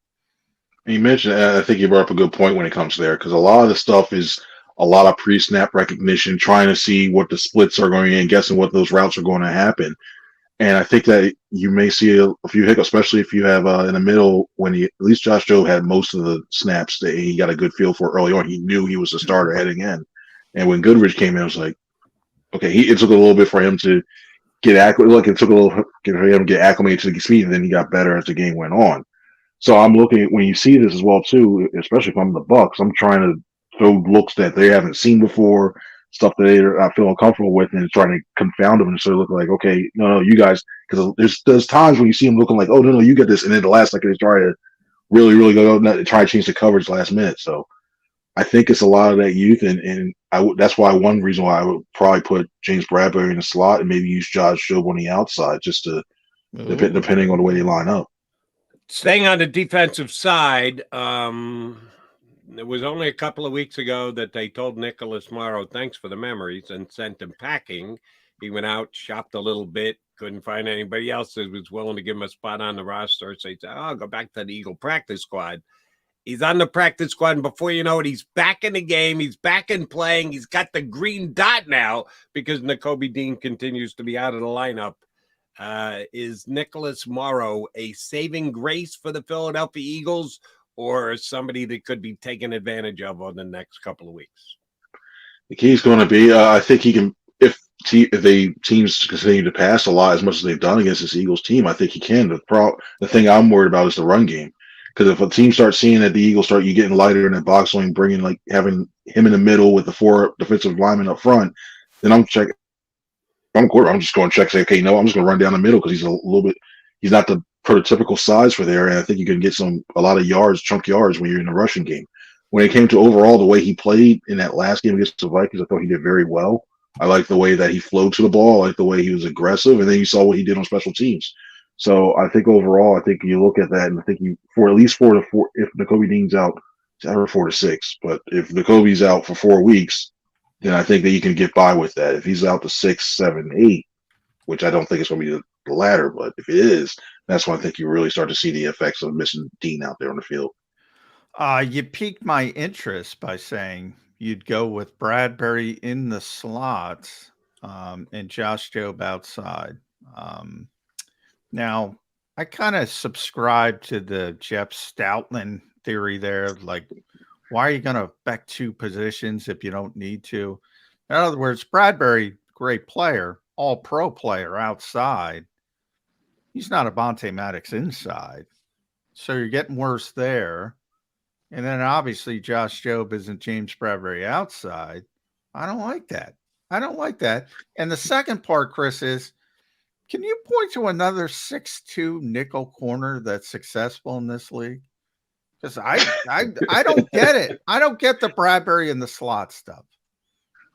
You mentioned, I think you brought up a good point when it comes to there, because a lot of the stuff is a lot of pre-snap recognition, trying to see what the splits are going in, guessing what those routes are going to happen. And I think that you may see a few hiccups, especially if you have in the middle when at least Josh Jobe had most of the snaps that he got a good feel for early on. He knew he was a starter heading in. And when Goodrich came in, I was like, okay, it took a little bit for him to get acclimated. Like it took a little for him to get acclimated to the speed, and then he got better as the game went on. So I'm looking at when you see this as well too, especially if I'm the Bucs, I'm trying to throw looks that they haven't seen before, stuff that they're not feeling comfortable with, and trying to confound them and sort of look like, okay, no, you guys, because there's times when you see them looking like, oh no, you get this, and then the last second they try to really go try to change the coverage last minute. So I think it's a lot of that youth, and that's why one reason why I would probably put James Bradbury in the slot and maybe use Josh Jobe on the outside, just to depending on the way they line up. Staying on the defensive side, it was only a couple of weeks ago that they told Nicholas Morrow, thanks for the memories, and sent him packing. He went out, shopped a little bit, couldn't find anybody else that was willing to give him a spot on the roster. So he said, I'll go back to the Eagle practice squad. He's on the practice squad, and before you know it, he's back in the game. He's back in playing. He's got the green dot now because Nakobe Dean continues to be out of the lineup. Is Nicholas Morrow a saving grace for the Philadelphia Eagles, or somebody that could be taken advantage of on the next couple of weeks? The key is going to be, I think he can, if teams continue to pass a lot as much as they've done against this Eagles team, I think he can. The thing I'm worried about is the run game. Because if a team starts seeing that the Eagles you getting lighter in that box lane, bringing like having him in the middle with the 4 defensive linemen up front, then I'm checking. I'm just going to check, say, okay, no, I'm just going to run down the middle because he's not the prototypical size for there, and I think you can get a lot of yards, chunk yards when you're in the rushing game. When it came to overall the way he played in that last game against the Vikings, I thought he did very well. I like the way that he flowed to the ball. I like the way he was aggressive, and then you saw what he did on special teams. So I think overall, I think you look at that, and I think for at least 4 to 4, if Nakobe Dean's out, it's ever 4 to 6. But if Nakobe's out for 4 weeks, then I think that you can get by with that. If he's out to 6, 7, 8, which I don't think it's going to be the latter, but if it is, that's when I think you really start to see the effects of missing Dean out there on the field. You piqued my interest by saying you'd go with Bradbury in the slots and Josh Jobe outside. Now, I kind of subscribe to the Jeff Stoutland theory there. Like, why are you going to affect 2 positions if you don't need to? In other words, Bradbury, great player, all-pro player outside. He's not a Avonte Maddox inside. So you're getting worse there. And then obviously Josh Jobe isn't James Bradbury outside. I don't like that. And the second part, Chris, is can you point to another 6'2" nickel corner that's successful in this league? Because I don't get it. I don't get the Bradbury in the slot stuff.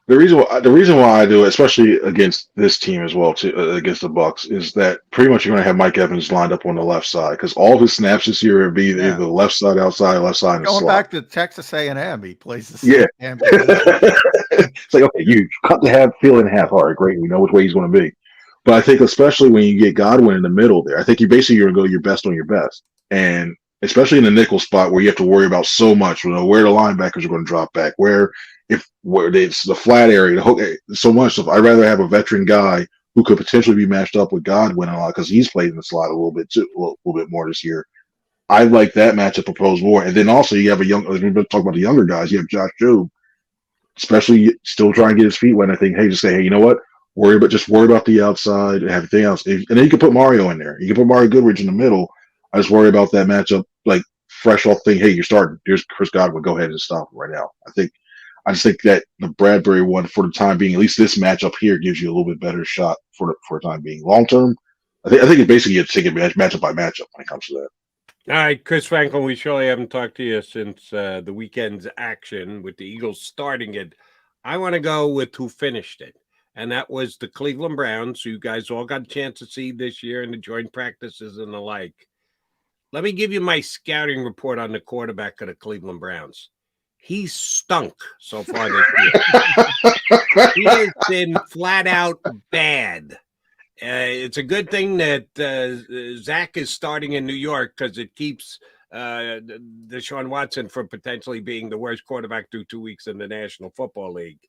The reason why I do it, especially against this team as well, against the Bucs, is that pretty much you're going to have Mike Evans lined up on the left side because all of his snaps this year will be either the left side outside, left side in the slot. Going back to Texas A&M, he plays the same. Yeah. It's like, okay, you cut the field in half. All right, great. We know which way he's going to be. But I think especially when you get Godwin in the middle there, I think you're going to go your best on your best. And especially in the nickel spot where you have to worry about so much, where the linebackers are going to drop back, where it's the flat area, the hook, so much stuff. I'd rather have a veteran guy who could potentially be matched up with Godwin a lot because he's played in the slot a little bit more this year. I like that matchup proposed more. And then also you have we've been talking about the younger guys. You have Josh Jobe, especially still trying to get his feet wet. And I think, hey, you know what? Worry about the outside and everything else. And then you can put Mario in there. You can put Mario Goodrich in the middle. I just worry about that matchup, like fresh off thing. Hey, you're starting. There's Chris Godwin. Go ahead and stop him right now. I just think that the Bradbury one, for the time being, at least this matchup here, gives you a little bit better shot for the time being. Long term, I think it's basically a ticket matchup by matchup when it comes to that. All right, Chris Franklin, we surely haven't talked to you since the weekend's action with the Eagles starting it. I want to go with who finished it, and that was the Cleveland Browns, who you guys all got a chance to see this year in the joint practices and the like. Let me give you my scouting report on the quarterback of the Cleveland Browns. He's stunk so far this year. He has been flat out bad. It's a good thing that Zach is starting in New York because it keeps Deshaun Watson from potentially being the worst quarterback through 2 weeks in the National Football League.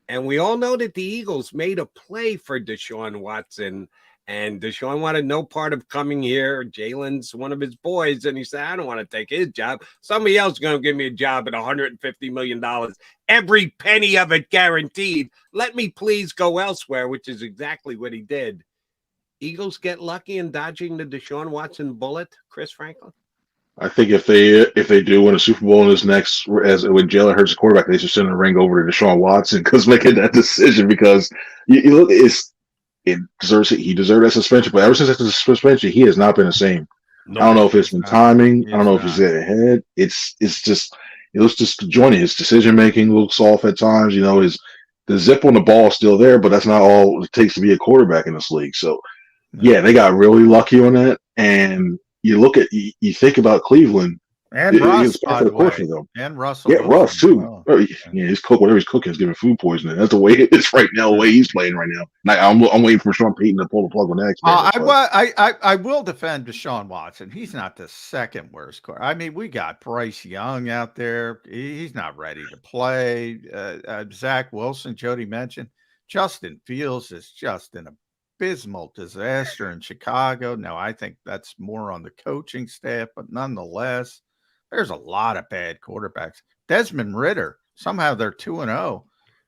And we all know that the Eagles made a play for Deshaun Watson. And Deshaun wanted no part of coming here. Jalen's one of his boys, and he said, I don't want to take his job. Somebody else is going to give me a job at $150 million. Every penny of it guaranteed. Let me please go elsewhere, which is exactly what he did. Eagles get lucky in dodging the Deshaun Watson bullet, Chris Franklin? I think if they do win a Super Bowl in this next, as when Jalen Hurts the quarterback, they should send a ring over to Deshaun Watson because making that decision because you look, he deserves that suspension, but ever since that suspension, he has not been the same. I don't know if it's been timing. I don't know if he's at ahead. It looks disjointed. His decision making looks off at times. The zip on the ball is still there, but that's not all it takes to be a quarterback in this league. So, yeah, they got really lucky on that. And you think about Cleveland. And Russ, by the way. And Russell. Yeah, Russ, too. Oh, yeah, he's cooking. Whatever he's cooking is giving food poisoning. That's the way it is right now, the way he's playing right now. I'm waiting for Sean Payton to pull the plug on that. I will defend Deshaun Watson. He's not the second worst quarterback. I mean, we got Bryce Young out there. He's not ready to play. Zach Wilson, Jody mentioned. Justin Fields is just an abysmal disaster in Chicago. Now, I think that's more on the coaching staff, but nonetheless, there's a lot of bad quarterbacks. Desmond Ridder, somehow they're 2-0.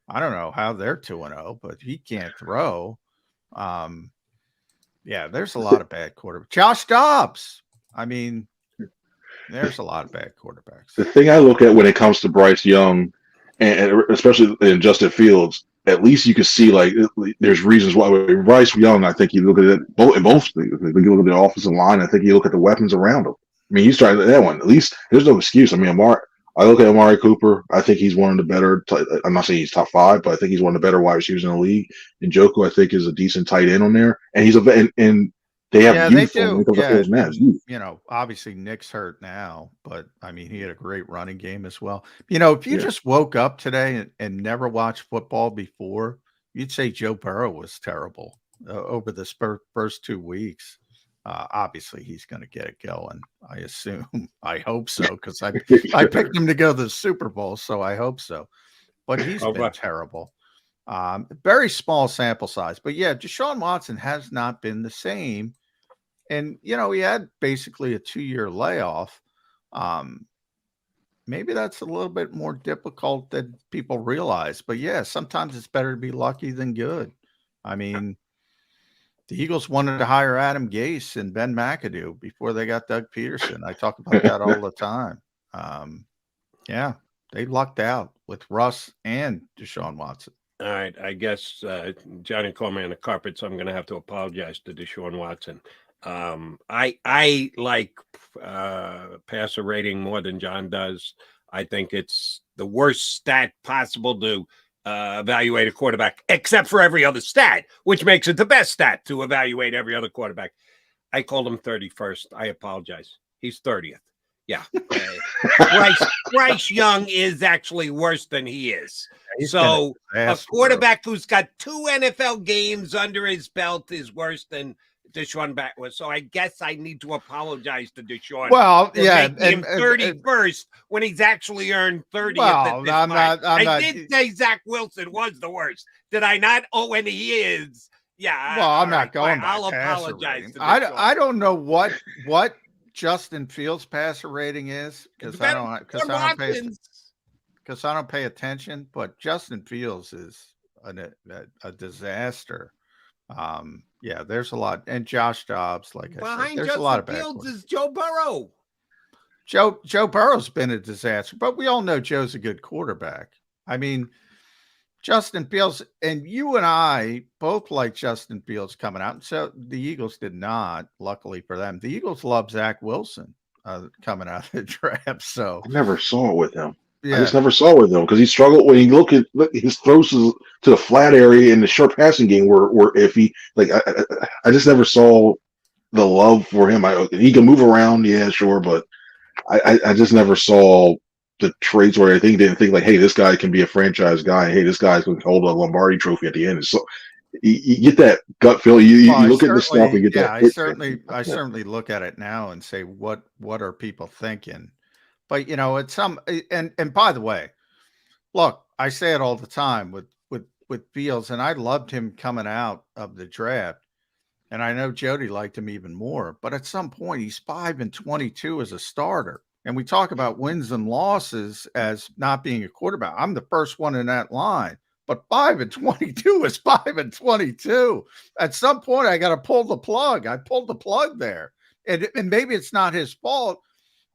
I don't know how they're 2-0, but he can't throw. Yeah, there's a lot of bad quarterbacks. Josh Dobbs. I mean, there's a lot of bad quarterbacks. The thing I look at when it comes to Bryce Young, and especially in Justin Fields, at least you can see like there's reasons why. Bryce Young, I think you look at it both. You look at the offensive line. I think you look at the weapons around him. I mean, you start that one. At least there's no excuse. I mean, I look at Amari Cooper. I think he's one of the better. I'm not saying he's top 5, but I think he's one of the better wide receivers in the league. And Njoku, I think, is a decent tight end on there. And he's and they have youth on him because you know, obviously Nick's hurt now, but I mean, he had a great running game as well. You know, if you just woke up today and never watched football before, you'd say Joe Burrow was terrible over the first 2 weeks. Obviously, he's going to get it going. I assume. I hope so, because I picked him to go to the Super Bowl, so I hope so. But he's been terrible. Very small sample size. But yeah, Deshaun Watson has not been the same. And, you know, he had basically a 2-year layoff. Maybe that's a little bit more difficult than people realize. But yeah, sometimes it's better to be lucky than good. I mean, the Eagles wanted to hire Adam Gase and Ben McAdoo before they got Doug Peterson. I talk about that all the time. Yeah, they lucked out with Russ and Deshaun Watson. All right. I guess Johnny called me on the carpet, so I'm going to have to apologize to Deshaun Watson. I like passer rating more than John does. I think it's the worst stat possible to evaluate a quarterback, except for every other stat, which makes it the best stat to evaluate every other quarterback. I called him 31st. I apologize. He's 30th. Yeah. Bryce Young is actually worse than he is. So a quarterback who's got 2 NFL games under his belt is worse than Deshaun was. So I guess I need to apologize to Deshaun. Well, yeah, him 31st when he's actually earned 30th. Well, I did say Zach Wilson was the worst. Did I not? Oh, and he is. Yeah. Well, I'm not going. I'll apologize. I don't know what Justin Fields' passer rating is because I don't pay attention. But Justin Fields is a disaster. Yeah, there's a lot, and Josh Dobbs, like I said, there's a lot of bad Fields is Joe Burrow. Joe Burrow's been a disaster, but we all know Joe's a good quarterback. I mean, Justin Fields, and you and I both like Justin Fields coming out. So the Eagles did not, luckily for them. The Eagles love Zach Wilson coming out of the draft. So I never saw it with him. Yeah. I just never saw it with him because he struggled when you look at his throws to the flat area in the short passing game were iffy. Like I just never saw the love for him. He can move around, yeah, sure, but I just never saw the traits where I didn't think like, hey, this guy can be a franchise guy. Hey, this guy's going to hold a Lombardi trophy at the end. So you get that gut feel. You look at this stuff and get that. I certainly look at it now and say, what are people thinking? But you know, it's and by the way, look, I say it all the time with Fields, and I loved him coming out of the draft, and I know Jody liked him even more. But at some point, he's 5-22 as a starter, and we talk about wins and losses as not being a quarterback. I'm the first one in that line, but 5-22 is 5-22. At some point, I got to pull the plug. I pulled the plug there, and maybe it's not his fault.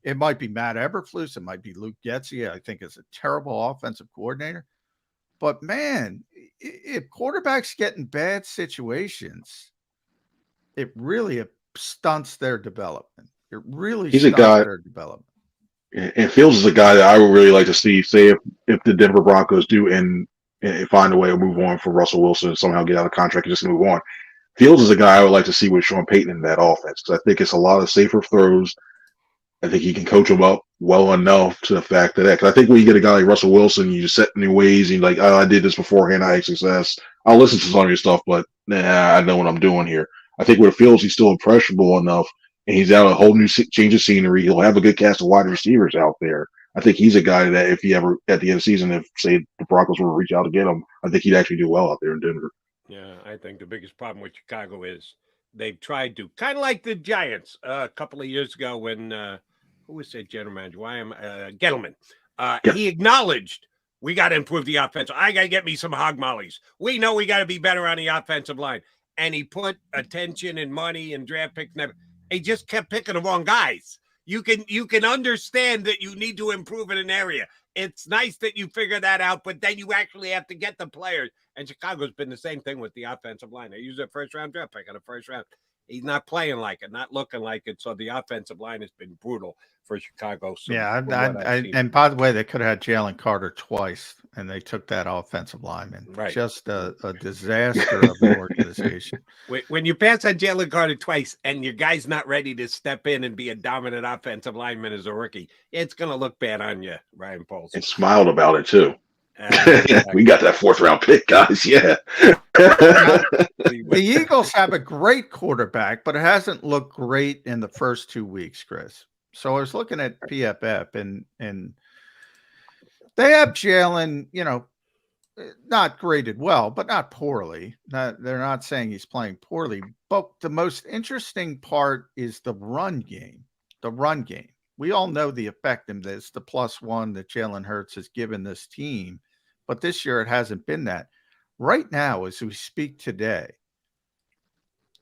It might be Matt Eberflus. It might be Luke Getsy. I think is a terrible offensive coordinator. But, man, if quarterbacks get in bad situations, it really stunts their development. It really stunts their development. And Fields is a guy that I would really like to see, say, if the Denver Broncos do and find a way to move on for Russell Wilson and somehow get out of contract and just move on. Fields is a guy I would like to see with Sean Payton in that offense because I think it's a lot of safer throws. I think he can coach him up well enough to the fact that because I think when you get a guy like Russell Wilson, you just set new ways and you're like, oh, I did this beforehand, I had success. I'll listen to some of your stuff, but I know what I'm doing here. I think with Fields, he's still impressionable enough, and he's out a whole new change of scenery. He'll have a good cast of wide receivers out there. I think he's a guy that if he ever at the end of the season, if say the Broncos were to reach out to get him, I think he'd actually do well out there in Denver. Yeah, I think the biggest problem with Chicago is they've tried to kind of like the Giants a couple of years ago when. Who was their general manager? Gettleman. He acknowledged we got to improve the offense. I got to get me some hog mollies. We know we got to be better on the offensive line. And he put attention and money and draft picks. He just kept picking the wrong guys. You can understand that you need to improve in an area. it's nice that you figure that out, but then you actually have to get the players. And Chicago's been the same thing with the offensive line. They use a first-round draft pick on a first round. He's not playing like it, not looking like it. So the offensive line has been brutal for Chicago. So and by the way, they could have had Jalen Carter twice, and they took that offensive lineman. Right. Just a disaster of an organization. When you pass on Jalen Carter twice and your guy's not ready to step in and be a dominant offensive lineman as a rookie, it's going to look bad on you, Ryan Poles. And smiled about it, too. We got that 4th-round pick, guys. Yeah. The Eagles have a great quarterback, but it hasn't looked great in the first 2 weeks, Chris. So I was looking at PFF, and they have Jalen, not graded well, but not poorly. They're not saying he's playing poorly. But the most interesting part is the run game. The run game. We all know the effectiveness, the +1 that Jalen Hurts has given this team. But this year it hasn't been that. Right now, as we speak today,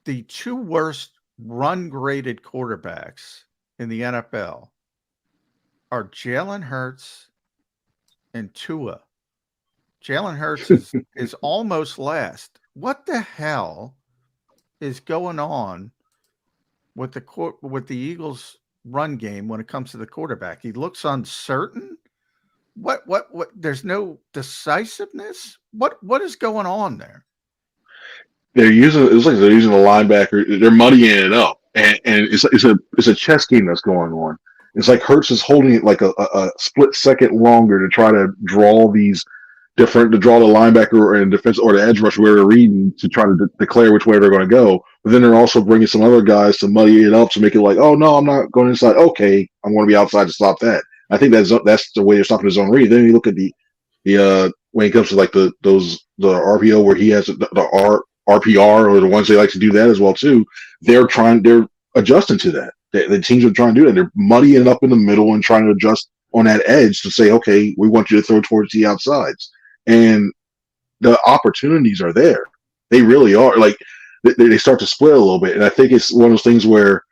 the 2 worst run-graded quarterbacks in the NFL are Jalen Hurts and Tua. Jalen Hurts is almost last. What the hell is going on with the Eagles' run game when it comes to the quarterback? He looks uncertain. What there's no decisiveness. What is going on there? It looks like they're using the linebacker. They're muddying it up, and it's a chess game that's going on. It's like Hurts is holding it like a split second longer to try to draw the linebacker and defense or the edge rusher where they're reading to try to declare which way they're going to go. But then they're also bringing some other guys to muddy it up to make it like, oh no, I'm not going inside. Okay, I'm going to be outside to stop that. I think that's the way they're stopping his own read. Then you look at the when it comes to like the RPO where he has the RPR or the ones they like to do that as well too. They're adjusting to that. The teams are trying to do that. They're muddying it up in the middle and trying to adjust on that edge to say, okay, we want you to throw towards the outsides. And the opportunities are there. They really are. Like they start to split a little bit. And I think it's one of those things where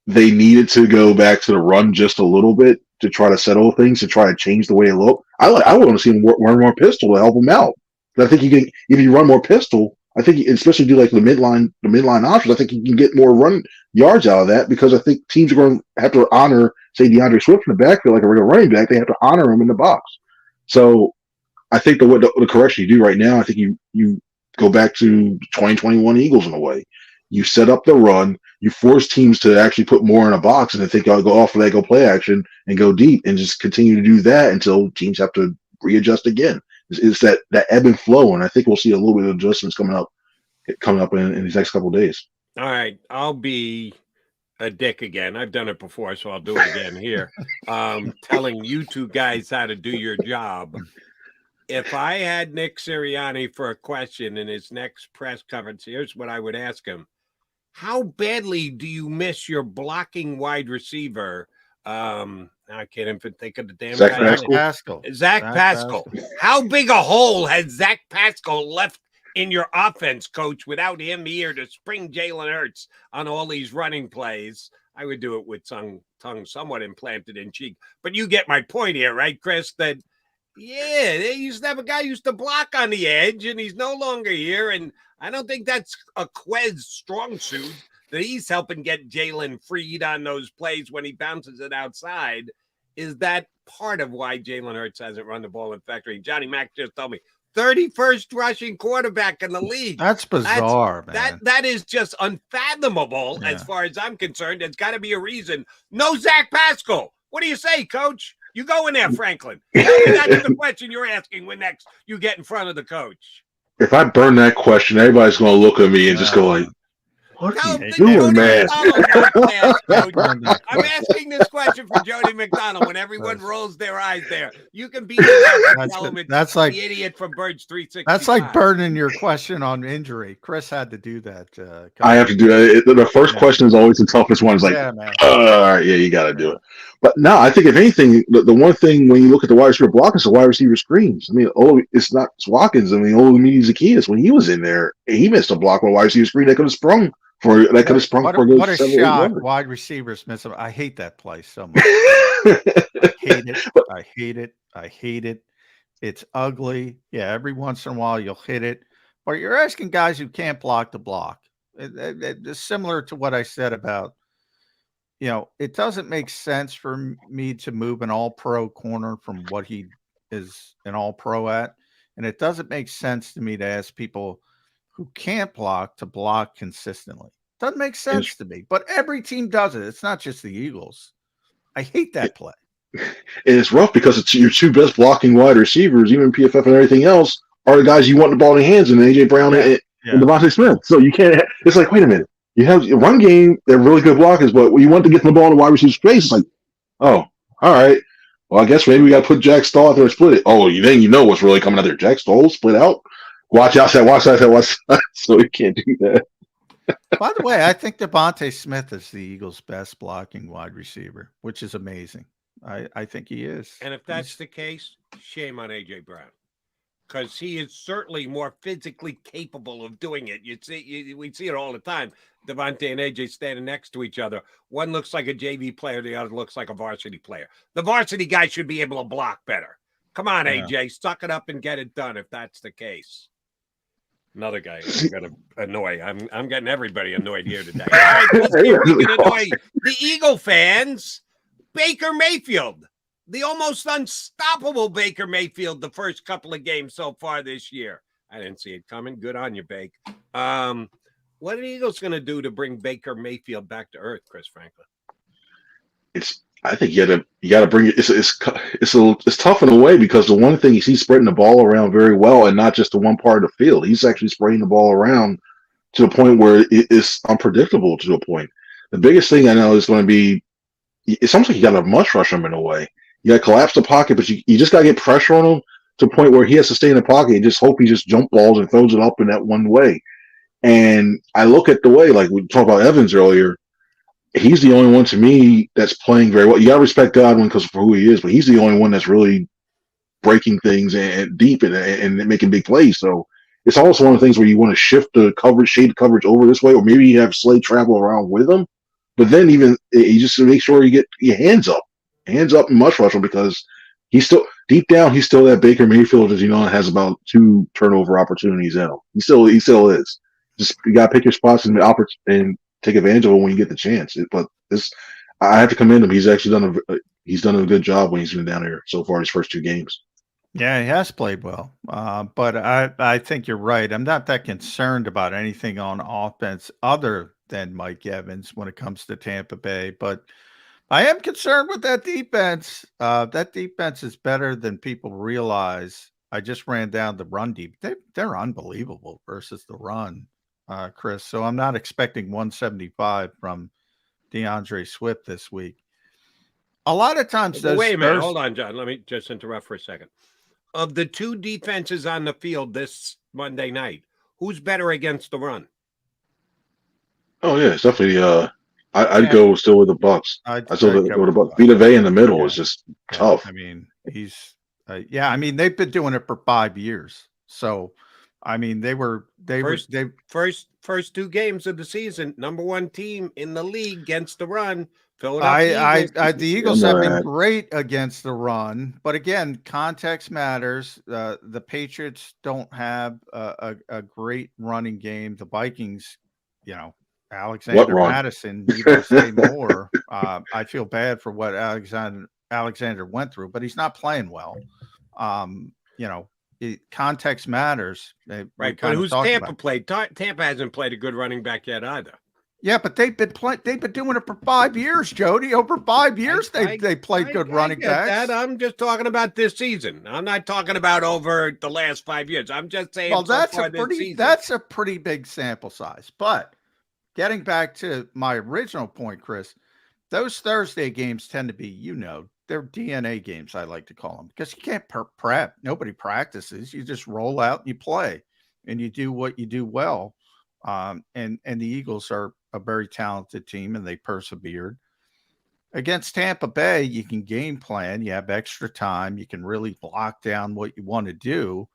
they needed to go back to the run just a little bit to try to settle things, to try to change the way it looked. I want to see him run more pistol to help him out. But I think if you run more pistol, I think especially do like the midline options, I think you can get more run yards out of that because I think teams are going to have to honor, say, DeAndre Swift in the backfield like a regular running back. They have to honor him in the box. So I think the correction you do right now, I think you go back to 2021 Eagles in a way. You set up the run. You force teams to actually put more in a box, and I think I'll go off of that, go play action, and go deep, and just continue to do that until teams have to readjust again. It's that ebb and flow, and I think we'll see a little bit of adjustments coming up in these next couple of days. All right, I'll be a dick again. I've done it before, so I'll do it again here. Telling you two guys how to do your job. If I had Nick Sirianni for a question in his next press conference, here's what I would ask him. How badly do you miss your blocking wide receiver? I can't even think of the damn Zach guy. Pascal. Zach Pascal. How big a hole has Zach Pascal left in your offense, coach, without him here to spring Jalen Hurts on all these running plays? I would do it with tongue somewhat implanted in cheek. But you get my point here, right, Chris? That they used to have a guy who used to block on the edge, and he's no longer here. And I don't think that's a Quez strong suit that he's helping get Jalen freed on those plays when he bounces it outside. Is that part of why Jalen Hurts hasn't run the ball in factory? Johnny Mack just told me 31st rushing quarterback in the league. That's bizarre, man. That is just unfathomable as far as I'm concerned. There's got to be a reason. No Zach Pascal. What do you say, coach? You go in there, Franklin. That's the question you're asking when next you get in front of the coach. If I burn that question, everybody's going to look at me and just go like, what are you doing, man? I'm asking this question for Jody McDonald when everyone rolls their eyes there. You can be the idiot from Birds 365. That's like burning your question on injury. Chris had to do that. I have to do that. The first question is always the toughest one. It's like, you got to do it. But no, I think if anything, the one thing when you look at the wide receiver block is the wide receiver screens. I mean, it's not Watkins. I mean, Olamide Zaccheaus, when he was in there, he missed a block on a wide receiver screen that could have sprung for that could have sprung for a good what a 7 8 shot! yards. Wide receivers miss him. I hate that play so much. I hate it. I hate it. I hate it. It's ugly. Yeah, every once in a while you'll hit it, but you're asking guys who can't block to block. It's similar to what I said about, it doesn't make sense for me to move an all-pro corner from what he is an all-pro at. And it doesn't make sense to me to ask people who can't block to block consistently. Doesn't make sense to me, but every team does it. It's not just the Eagles. I hate that play. And it's rough because it's your two best blocking wide receivers, even PFF and everything else, are the guys you want the ball in the hands of, AJ Brown and Devontae Smith. So you can't. It's like, wait a minute. You have a run game. They're really good blockers, but when you want to get the ball in the wide receiver's face, it's like, oh, all right. Well, I guess maybe we got to put Jack Stoll out there and split it. Oh, then you know what's really coming out there. Jack Stoll split out. Watch outside. So you can't do that. By the way, I think Devontae Smith is the Eagles' best blocking wide receiver, which is amazing. I think he is. And if that's the case, shame on AJ Brown, because he is certainly more physically capable of doing it. We see it all the time. Devontae and AJ standing next to each other. One looks like a JV player, the other looks like a varsity player. The varsity guy should be able to block better. Come on, AJ, suck it up and get it done if that's the case. Another guy I'm going to annoy. I'm getting everybody annoyed here today. All right, let's see if we can annoy the Eagle fans. Baker Mayfield, the almost unstoppable Baker Mayfield, the first couple of games so far this year. I didn't see it coming. Good on you, Bake. What are the Eagles going to do to bring Baker Mayfield back to earth, Chris Franklin? I think you got to bring it. It's tough in a way because the one thing is he's spreading the ball around very well, and not just to one part of the field. He's actually spreading the ball around to a point where it's unpredictable to a point. The biggest thing I know is going to be, it's almost like you got to mush rush him in a way. You got to collapse the pocket, but you just got to get pressure on him to a point where he has to stay in the pocket and just hope he just jump balls and throws it up in that one way. And I look at the way, like we talked about Evans earlier, he's the only one to me that's playing very well. You got to respect Godwin because for who he is, but he's the only one that's really breaking things and deep and making big plays. So it's also one of the things where you want to shift the coverage, shade coverage over this way, or maybe you have Slade travel around with him. But then even you just make sure you get your hands up and mush rush him because he's still deep down. He's still that Baker Mayfield, as you know, has about 2 turnover opportunities in him. He still is. Just you got to pick your spots and take advantage of it when you get the chance. But I have to commend him. He's actually done a good job when he's been down here so far in his first 2 games. Yeah, he has played well. But I think you're right. I'm not that concerned about anything on offense other than Mike Evans when it comes to Tampa Bay. But I am concerned with that defense. That defense is better than people realize. I just ran down the run deep. They're unbelievable versus the run, Chris. So I'm not expecting 175 from DeAndre Swift this week. A lot of times wait a minute. Hold on, John. Let me just interrupt for a second. Of the 2 defenses on the field this Monday night, who's better against the run? Oh yeah, it's definitely. I'd go still with the Bucs. I'd still go with the Bucs. Vita Vea in the middle is just tough. I mean, he's I mean, they've been doing it for 5 years. So, I mean, they first 2 games of the season, #1 team in the league against the run. The Eagles have been great against the run, but again, context matters. The Patriots don't have a great running game. The Vikings, Alexander Madison, you don't say more. I feel bad for what Alexander went through, but he's not playing well. Context matters. Right, but who's Tampa played? Tampa hasn't played a good running back yet either. Yeah, but they've been doing it for 5 years, Jody. Over 5 years, they played good running backs. I'm just talking about this season. I'm not talking about over the last 5 years. I'm just saying. Well, that's a pretty big sample size. But getting back to my original point, Chris, those Thursday games tend to be, they're DNA games. I like to call them because you can't prep. Nobody practices. You just roll out and you play, and you do what you do well. And the Eagles are a very talented team, and they persevered. Against Tampa Bay, you can game plan. You have extra time. You can really lock down what you want to do.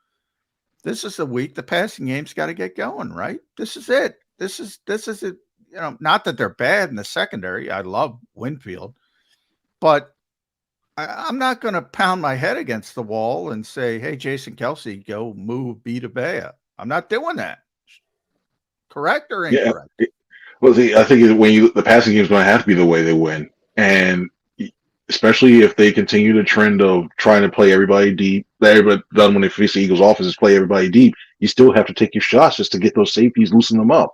This is the week the passing game's got to get going, right? This is it. This is it. not that they're bad in the secondary. I love Winfield, but I'm not going to pound my head against the wall and say, hey, Jason Kelsey, go move Vita Vea. I'm not doing that. Correct or incorrect? Yeah. Well, see, I think the passing game is going to have to be the way they win. And especially if they continue the trend of trying to play everybody deep, that everybody done when they face the Eagles offense is play everybody deep, you still have to take your shots just to get those safeties, loosen them up.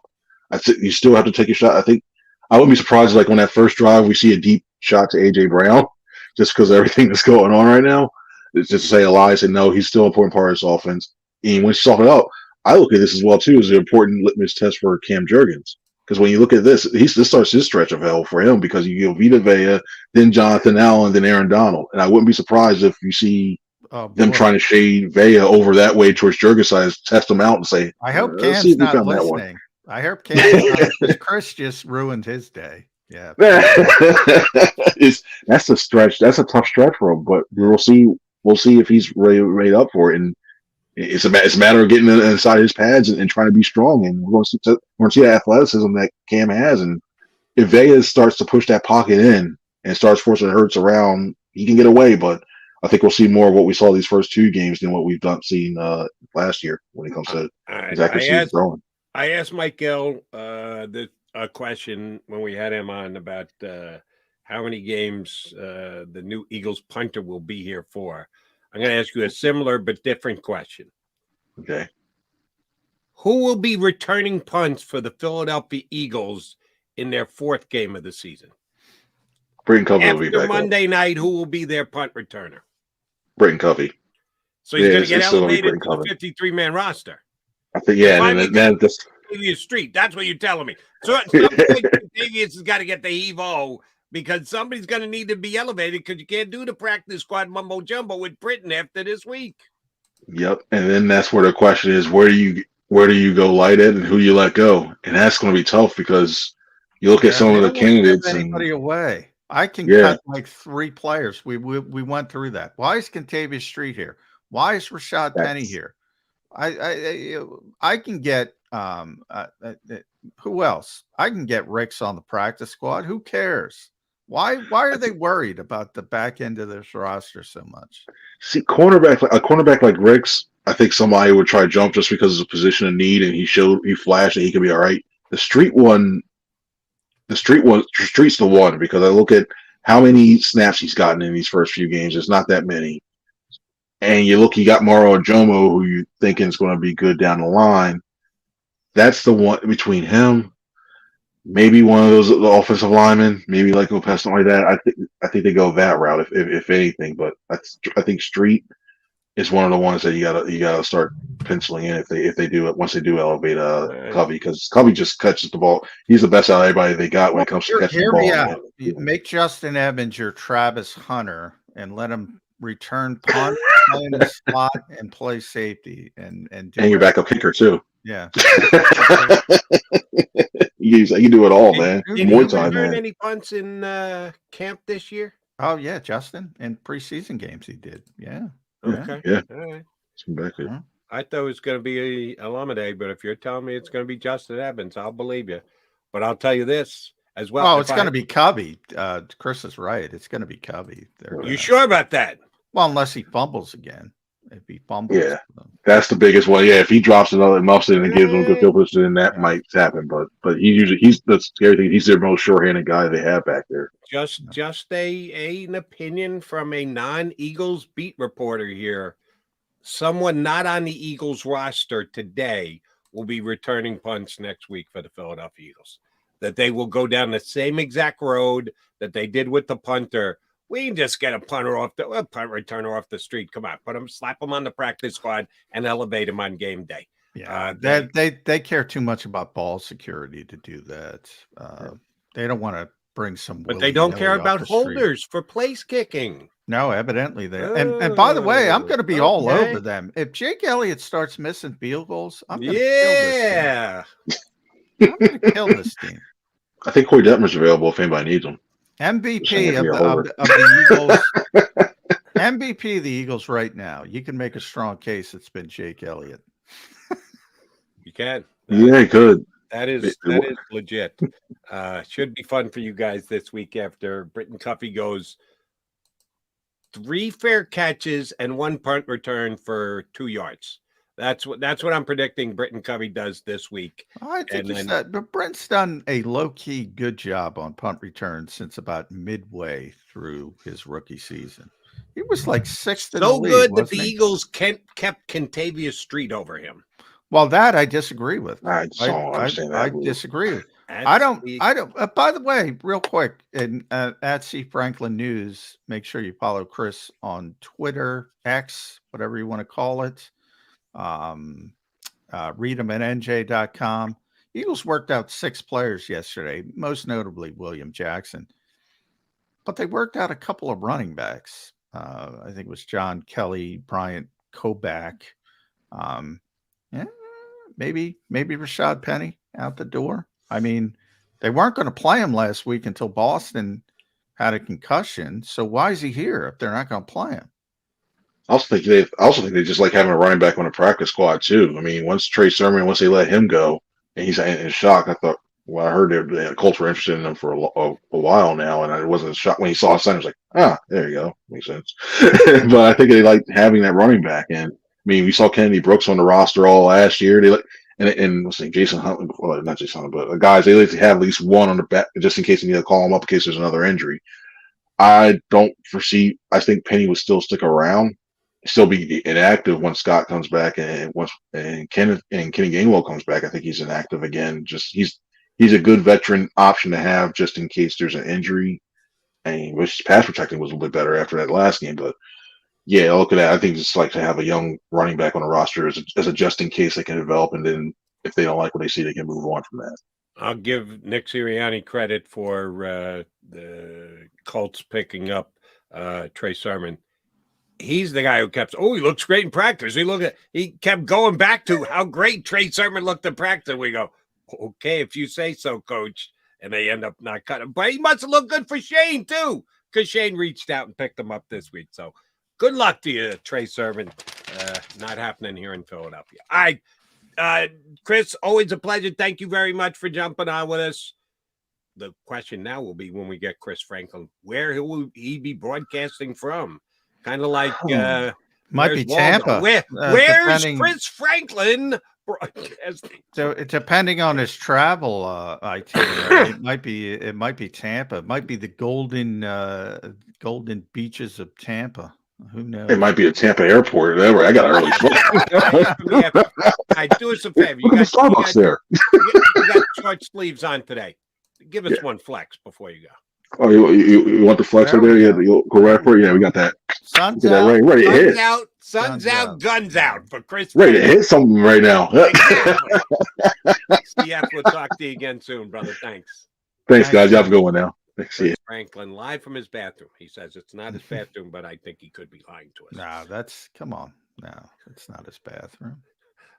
You still have to take your shot. I think I wouldn't be surprised like on that first drive we see a deep shot to A.J. Brown just because of everything that's going on right now. It's just to say Elias and no, he's still an important part of this offense. And when you soften it up, I look at this as well too as an important litmus test for Cam Jurgens. Because when you look at this, this starts his stretch of hell for him because you give Vita Vea, then Jonathan Allen, then Aaron Donald. And I wouldn't be surprised if you see them trying to shade Vea over that way towards Jurgens' side, test him out and say, I hope Cam's not listening. I hope Cam's not, because Chris just ruined his day. Yeah. That's a stretch. That's a tough stretch for him, but we'll see. We'll see if he's ready up for it. And it's a matter of getting inside his pads and trying to be strong. And we're going to see that athleticism that Cam has. And if Vea starts to push that pocket in and starts forcing Hurts around, he can get away. But I think we'll see more of what we saw these first two games than what we've seen last year when it comes to his accuracy of throwing. I asked Mike Gill a question when we had him on about how many games the new Eagles punter will be here for. I'm going to ask you a similar but different question. Okay. Who will be returning punts for the Philadelphia Eagles in their fourth game of the season? Britton Covey will be After back Monday night, who will be their punt returner? Britton Covey. So he's going to get elevated to the 53-man roster. I think, yeah. And then Davius Street. That's what you're telling me. So Davius has got to get the Evo because somebody's going to need to be elevated because you can't do the practice squad mumbo jumbo with Britton after this week. Yep. And then that's where the question is, where do you go light at and who you let go? And that's going to be tough because you look at some of the candidates. Anybody away? I can cut like 3 players. We went through that. Why is Contavious Street here? Why is Rashad Penny here? I can get who else? I can get Ricks on the practice squad. Who cares? Why are they worried about the back end of this roster so much? See, a cornerback like Ricks, I think somebody would try to jump just because it's a position of need, and he flashed that he could be all right. Street's the one because I look at how many snaps he's gotten in these first few games. It's not that many. And you got Maro Ajomo, who you're thinking is going to be good down the line. That's the one between him, maybe one of those offensive linemen, maybe like Lopez, something like that. I think they go that route if anything. But I think Street is one of the ones that you gotta start penciling in if they do it once they do elevate Covey, because Covey just catches the ball. He's the best out of everybody they got when it comes to catching the ball. Hear me out. Make Justin Evans your Travis Hunter and let him return punt, play in the slot, and play safety, and your backup kicker too. Yeah, you do it all, man. Did you return any punts in camp this year? Oh yeah, Justin in preseason games he did. Yeah. Okay. Yeah. All right. Back there. I thought it was going to be Alameda, but if you're telling me it's going to be Justin Evans, I'll believe you. But I'll tell you this as well. Oh, it's going to be Covey. Chris is right. It's going to be Covey. You sure about that? Well, unless he fumbles again. If he fumbles, yeah, that's the biggest one. Yeah, if he drops another Muffin and gives him a good field position, then that might happen. But he's the scary thing. He's their most sure-handed guy they have back there. Just an opinion from a non-Eagles beat reporter here. Someone not on the Eagles roster today will be returning punts next week for the Philadelphia Eagles. That they will go down the same exact road that they did with the punter. We can just get a punt returner off the street. Come on, slap him on the practice squad and elevate him on game day. Yeah, they care too much about ball security to do that. They don't want to bring some. But they don't care about holders for place kicking. No, evidently they. And by the way, I'm going to be all over them if Jake Elliott starts missing field goals. I'm going to kill this team. I'm going to kill this team. I think Corey Detmer's available if anybody needs him. MVP of the Eagles. MVP of the Eagles right now. You can make a strong case it's been Jake Elliott. You can. Yeah, he could. That is legit. Should be fun for you guys this week after Britton Cuffey goes 3 fair catches and 1 punt return for 2 yards. That's what I'm predicting Britton Cuffey does this week. I think but Brent's done a low-key good job on punt returns since about midway through his rookie season. He was like 6th in the league. So good that the Eagles kept Kentavious Street over him. Well, that I disagree with. I disagree with. I don't. By the way, real quick, at C Franklin News, make sure you follow Chris on Twitter, X, whatever you want to call it. Read them at nj.com. Eagles worked out 6 players yesterday, most notably William Jackson, but they worked out a couple of running backs. I think it was John Kelly, Bryant Kobach. Maybe Rashad Penny out the door. I mean, they weren't going to play him last week until Boston had a concussion. So why is he here if they're not going to play him? I also think they just like having a running back on the practice squad too. I mean, once they let him go, and he's in shock. I thought, well, I heard the Colts were interested in him for a while now, and I wasn't shocked when he saw Hassan. I was like, there you go, makes sense. But I think they like having that running back. And I mean, we saw Kennedy Brooks on the roster all last year. And let's see, Jason Huntley, well, not Jason Huntley, but guys, they like to have at least one on the back just in case they need to call him up in case there's another injury. I don't foresee. I think Penny would still stick around, still be inactive once Scott comes back, and Kenny Gainwell comes back. I think he's inactive again. Just he's a good veteran option to have just in case there's an injury. And which pass protecting was a little bit better after that last game, but. Yeah, look at that. I think it's like to have a young running back on the roster as a just in case they can develop, and then if they don't like what they see, they can move on from that. I'll give Nick Sirianni credit for the Colts picking up Trey Sermon. He's the guy who kept, he looks great in practice. He kept going back to how great Trey Sermon looked in practice. We go, okay, if you say so, coach. And they end up not cutting him. But he must have looked good for Shane, too, because Shane reached out and picked him up this week. So, good luck to you, Trey Sermon. Not happening here in Philadelphia. All right, Chris, always a pleasure. Thank you very much for jumping on with us. The question now will be when we get Chris Franklin, where will he be broadcasting from? Kind of like might be Tampa. Where's Chris Franklin broadcasting? So depending on his travel itinerary, it might be Tampa. It might be the golden beaches of Tampa. Who knows? It might be a Tampa airport. I got early flight. I do us a favor. Look at the Starbucks there. You got short sleeves on today. Give us one flex before you go. Oh, you want the flex right there? Yeah, you'll go right for it. Yeah, we got that. Sun's out. Ready to hit. Sun's out. Guns out for Chris. Ready to hit something right now. CF, we'll talk to you again soon, brother. Thanks. Thanks, guys. You have a good one now. Chris Franklin live from his bathroom. He says it's not his bathroom, but I think he could be lying to us. No, come on. No, it's not his bathroom.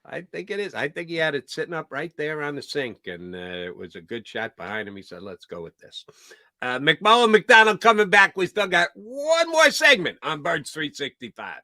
I think it is. I think he had it sitting up right there on the sink, and it was a good shot behind him. He said, let's go with this. McMullen, McDonald coming back. We still got one more segment on Birds 365.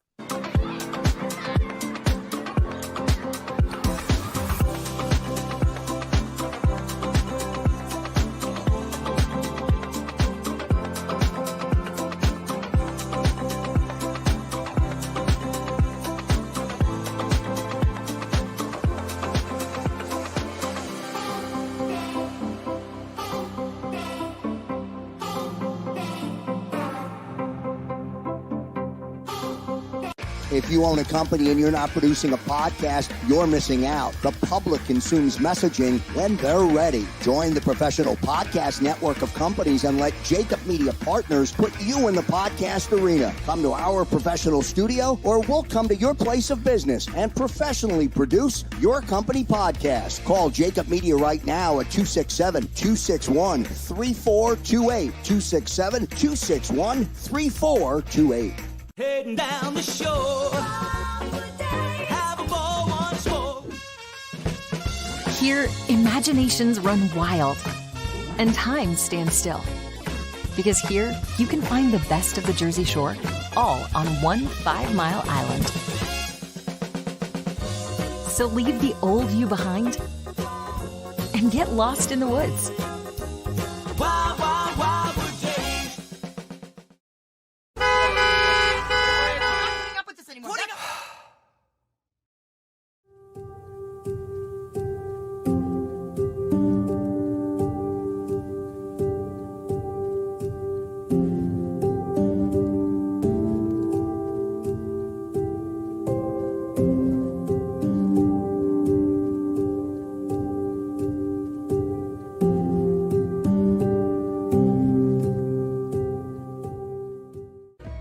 If you own a company and you're not producing a podcast, you're missing out. The public consumes messaging when they're ready. Join the professional podcast network of companies and let JAKIB Media Partners put you in the podcast arena. Come to our professional studio, or we'll come to your place of business and professionally produce your company podcast. Call JAKIB Media right now at 267-261-3428. 267-261-3428. Heading down the shore, have a ball once more. Here, imaginations run wild and time stands still. Because here, you can find the best of the Jersey Shore, all on one 5-mile island. So leave the old you behind and and get lost in the woods. Wild, wild, wildwood days. Not with this anymore.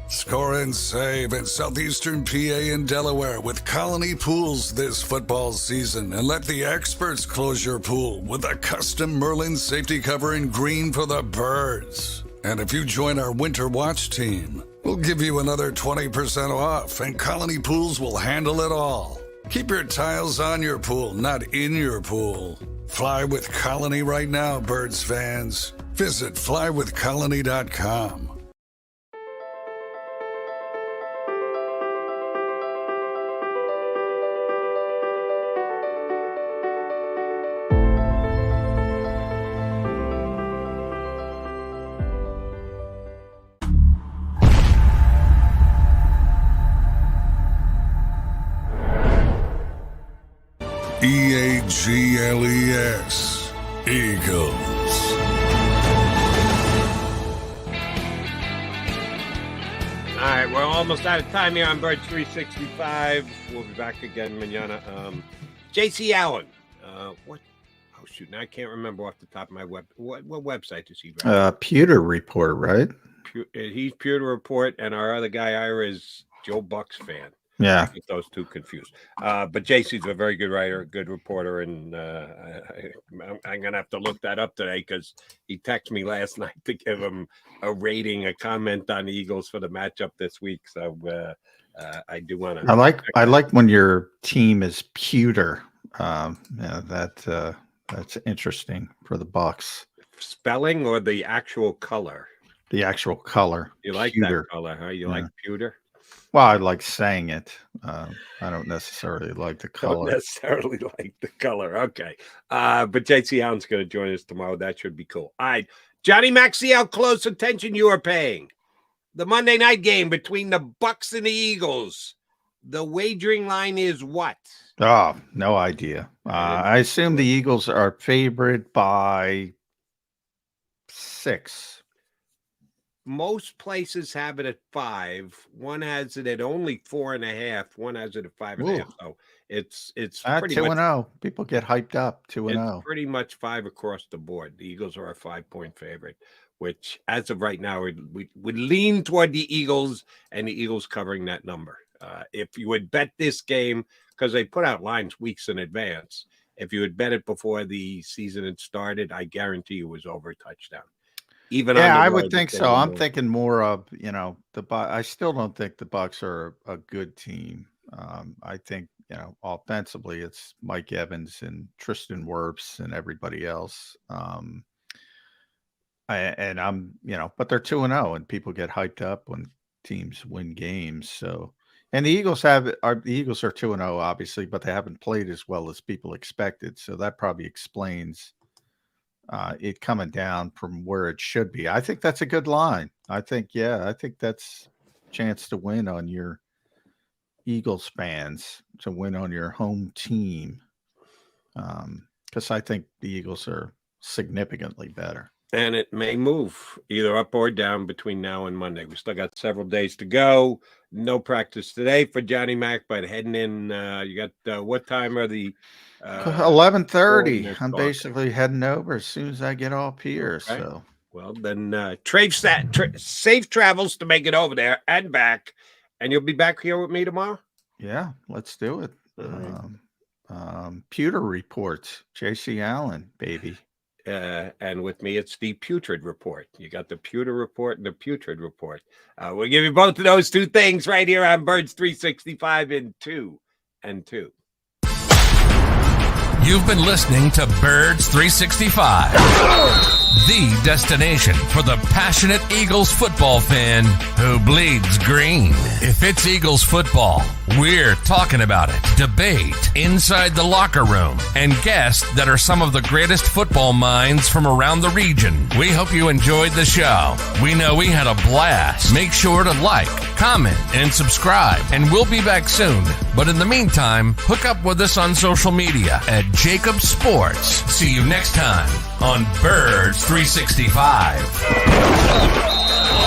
Score and save in southeastern PA and Delaware with Colony Pools this football season, and let the experts close your pool with a custom Merlin safety cover in green for the birds. And if you join our Winter Watch team, we'll give you another 20% off, and Colony Pools will handle it all. Keep your tiles on your pool, not in your pool. Fly with Colony right now, birds fans. Visit flywithcolony.com. EAGLES, Eagles. All right, we're almost out of time here on Bird 365. We'll be back again manana. J.C. Allen. What? Oh, shoot. Now I can't remember off the top of my web. What website does he run? Pewter Report, right? He's Pewter Report, and our other guy, Ira, is Joe Bucs fan. Yeah. I get those two confused. But JC's a very good writer, good reporter, and I'm going to have to look that up today because he texted me last night to give him a rating, a comment on the Eagles for the matchup this week. So I do want to. I like when your team is pewter. That's interesting for the Bucs. Spelling or the actual color? The actual color. You like pewter. That color, huh? You like pewter? Well, I like saying it. I don't necessarily like the color. Don't necessarily like the color. Okay. But JC Allen's going to join us tomorrow. That should be cool. All right. Johnny Mac, see how close attention you are paying. The Monday night game between the Bucs and the Eagles. The wagering line is what? Oh, no idea. I assume the Eagles are favored by 6. Most places have it at 5. One has it at only 4.5. One has it at 5.5. So it's pretty 2-0. People get hyped up. 2-0. It's pretty much 5 across the board. The Eagles are a 5-point favorite, which as of right now we would lean toward the Eagles and the Eagles covering that number. If you would bet this game, because they put out lines weeks in advance, if you had bet it before the season had started, I guarantee you it was over a touchdown. Even I would think so. I'm thinking more of, I still don't think the Bucs are a good team. I think, offensively it's Mike Evans and Tristan Wirfs and everybody else. But they're 2-0 and people get hyped up when teams win games. So, and the Eagles are 2-0 obviously, but they haven't played as well as people expected. So that probably explains it coming down from where it should be. I think that's a good line. I think that's a chance to win on your Eagles fans, to win on your home team. Because I think the Eagles are significantly better. And it may move either up or down between now and Monday. We still got several days to go. No practice today for Johnny Mac, but heading in, you got what time are the 11:30. I'm basically heading over as soon as I get off here. Okay. So, well, then safe travels to make it over there and back. And you'll be back here with me tomorrow? Yeah, let's do it. Pewter Reports, J.C. Allen, baby. And with me, it's the Putrid Report. You got the Pewter Report and the Putrid Report. We'll give you both of those two things right here on Birds 365 in 2 and 2. You've been listening to Birds 365. the destination for the passionate Eagles football fan who bleeds green. If it's Eagles football, we're talking about it. Debate, inside the locker room, and guests that are some of the greatest football minds from around the region. We hope you enjoyed the show. We know we had a blast. Make sure to like, comment, and subscribe, and we'll be back soon. But in the meantime, hook up with us on social media at JAKIB Sports. See you next time on Birds 365.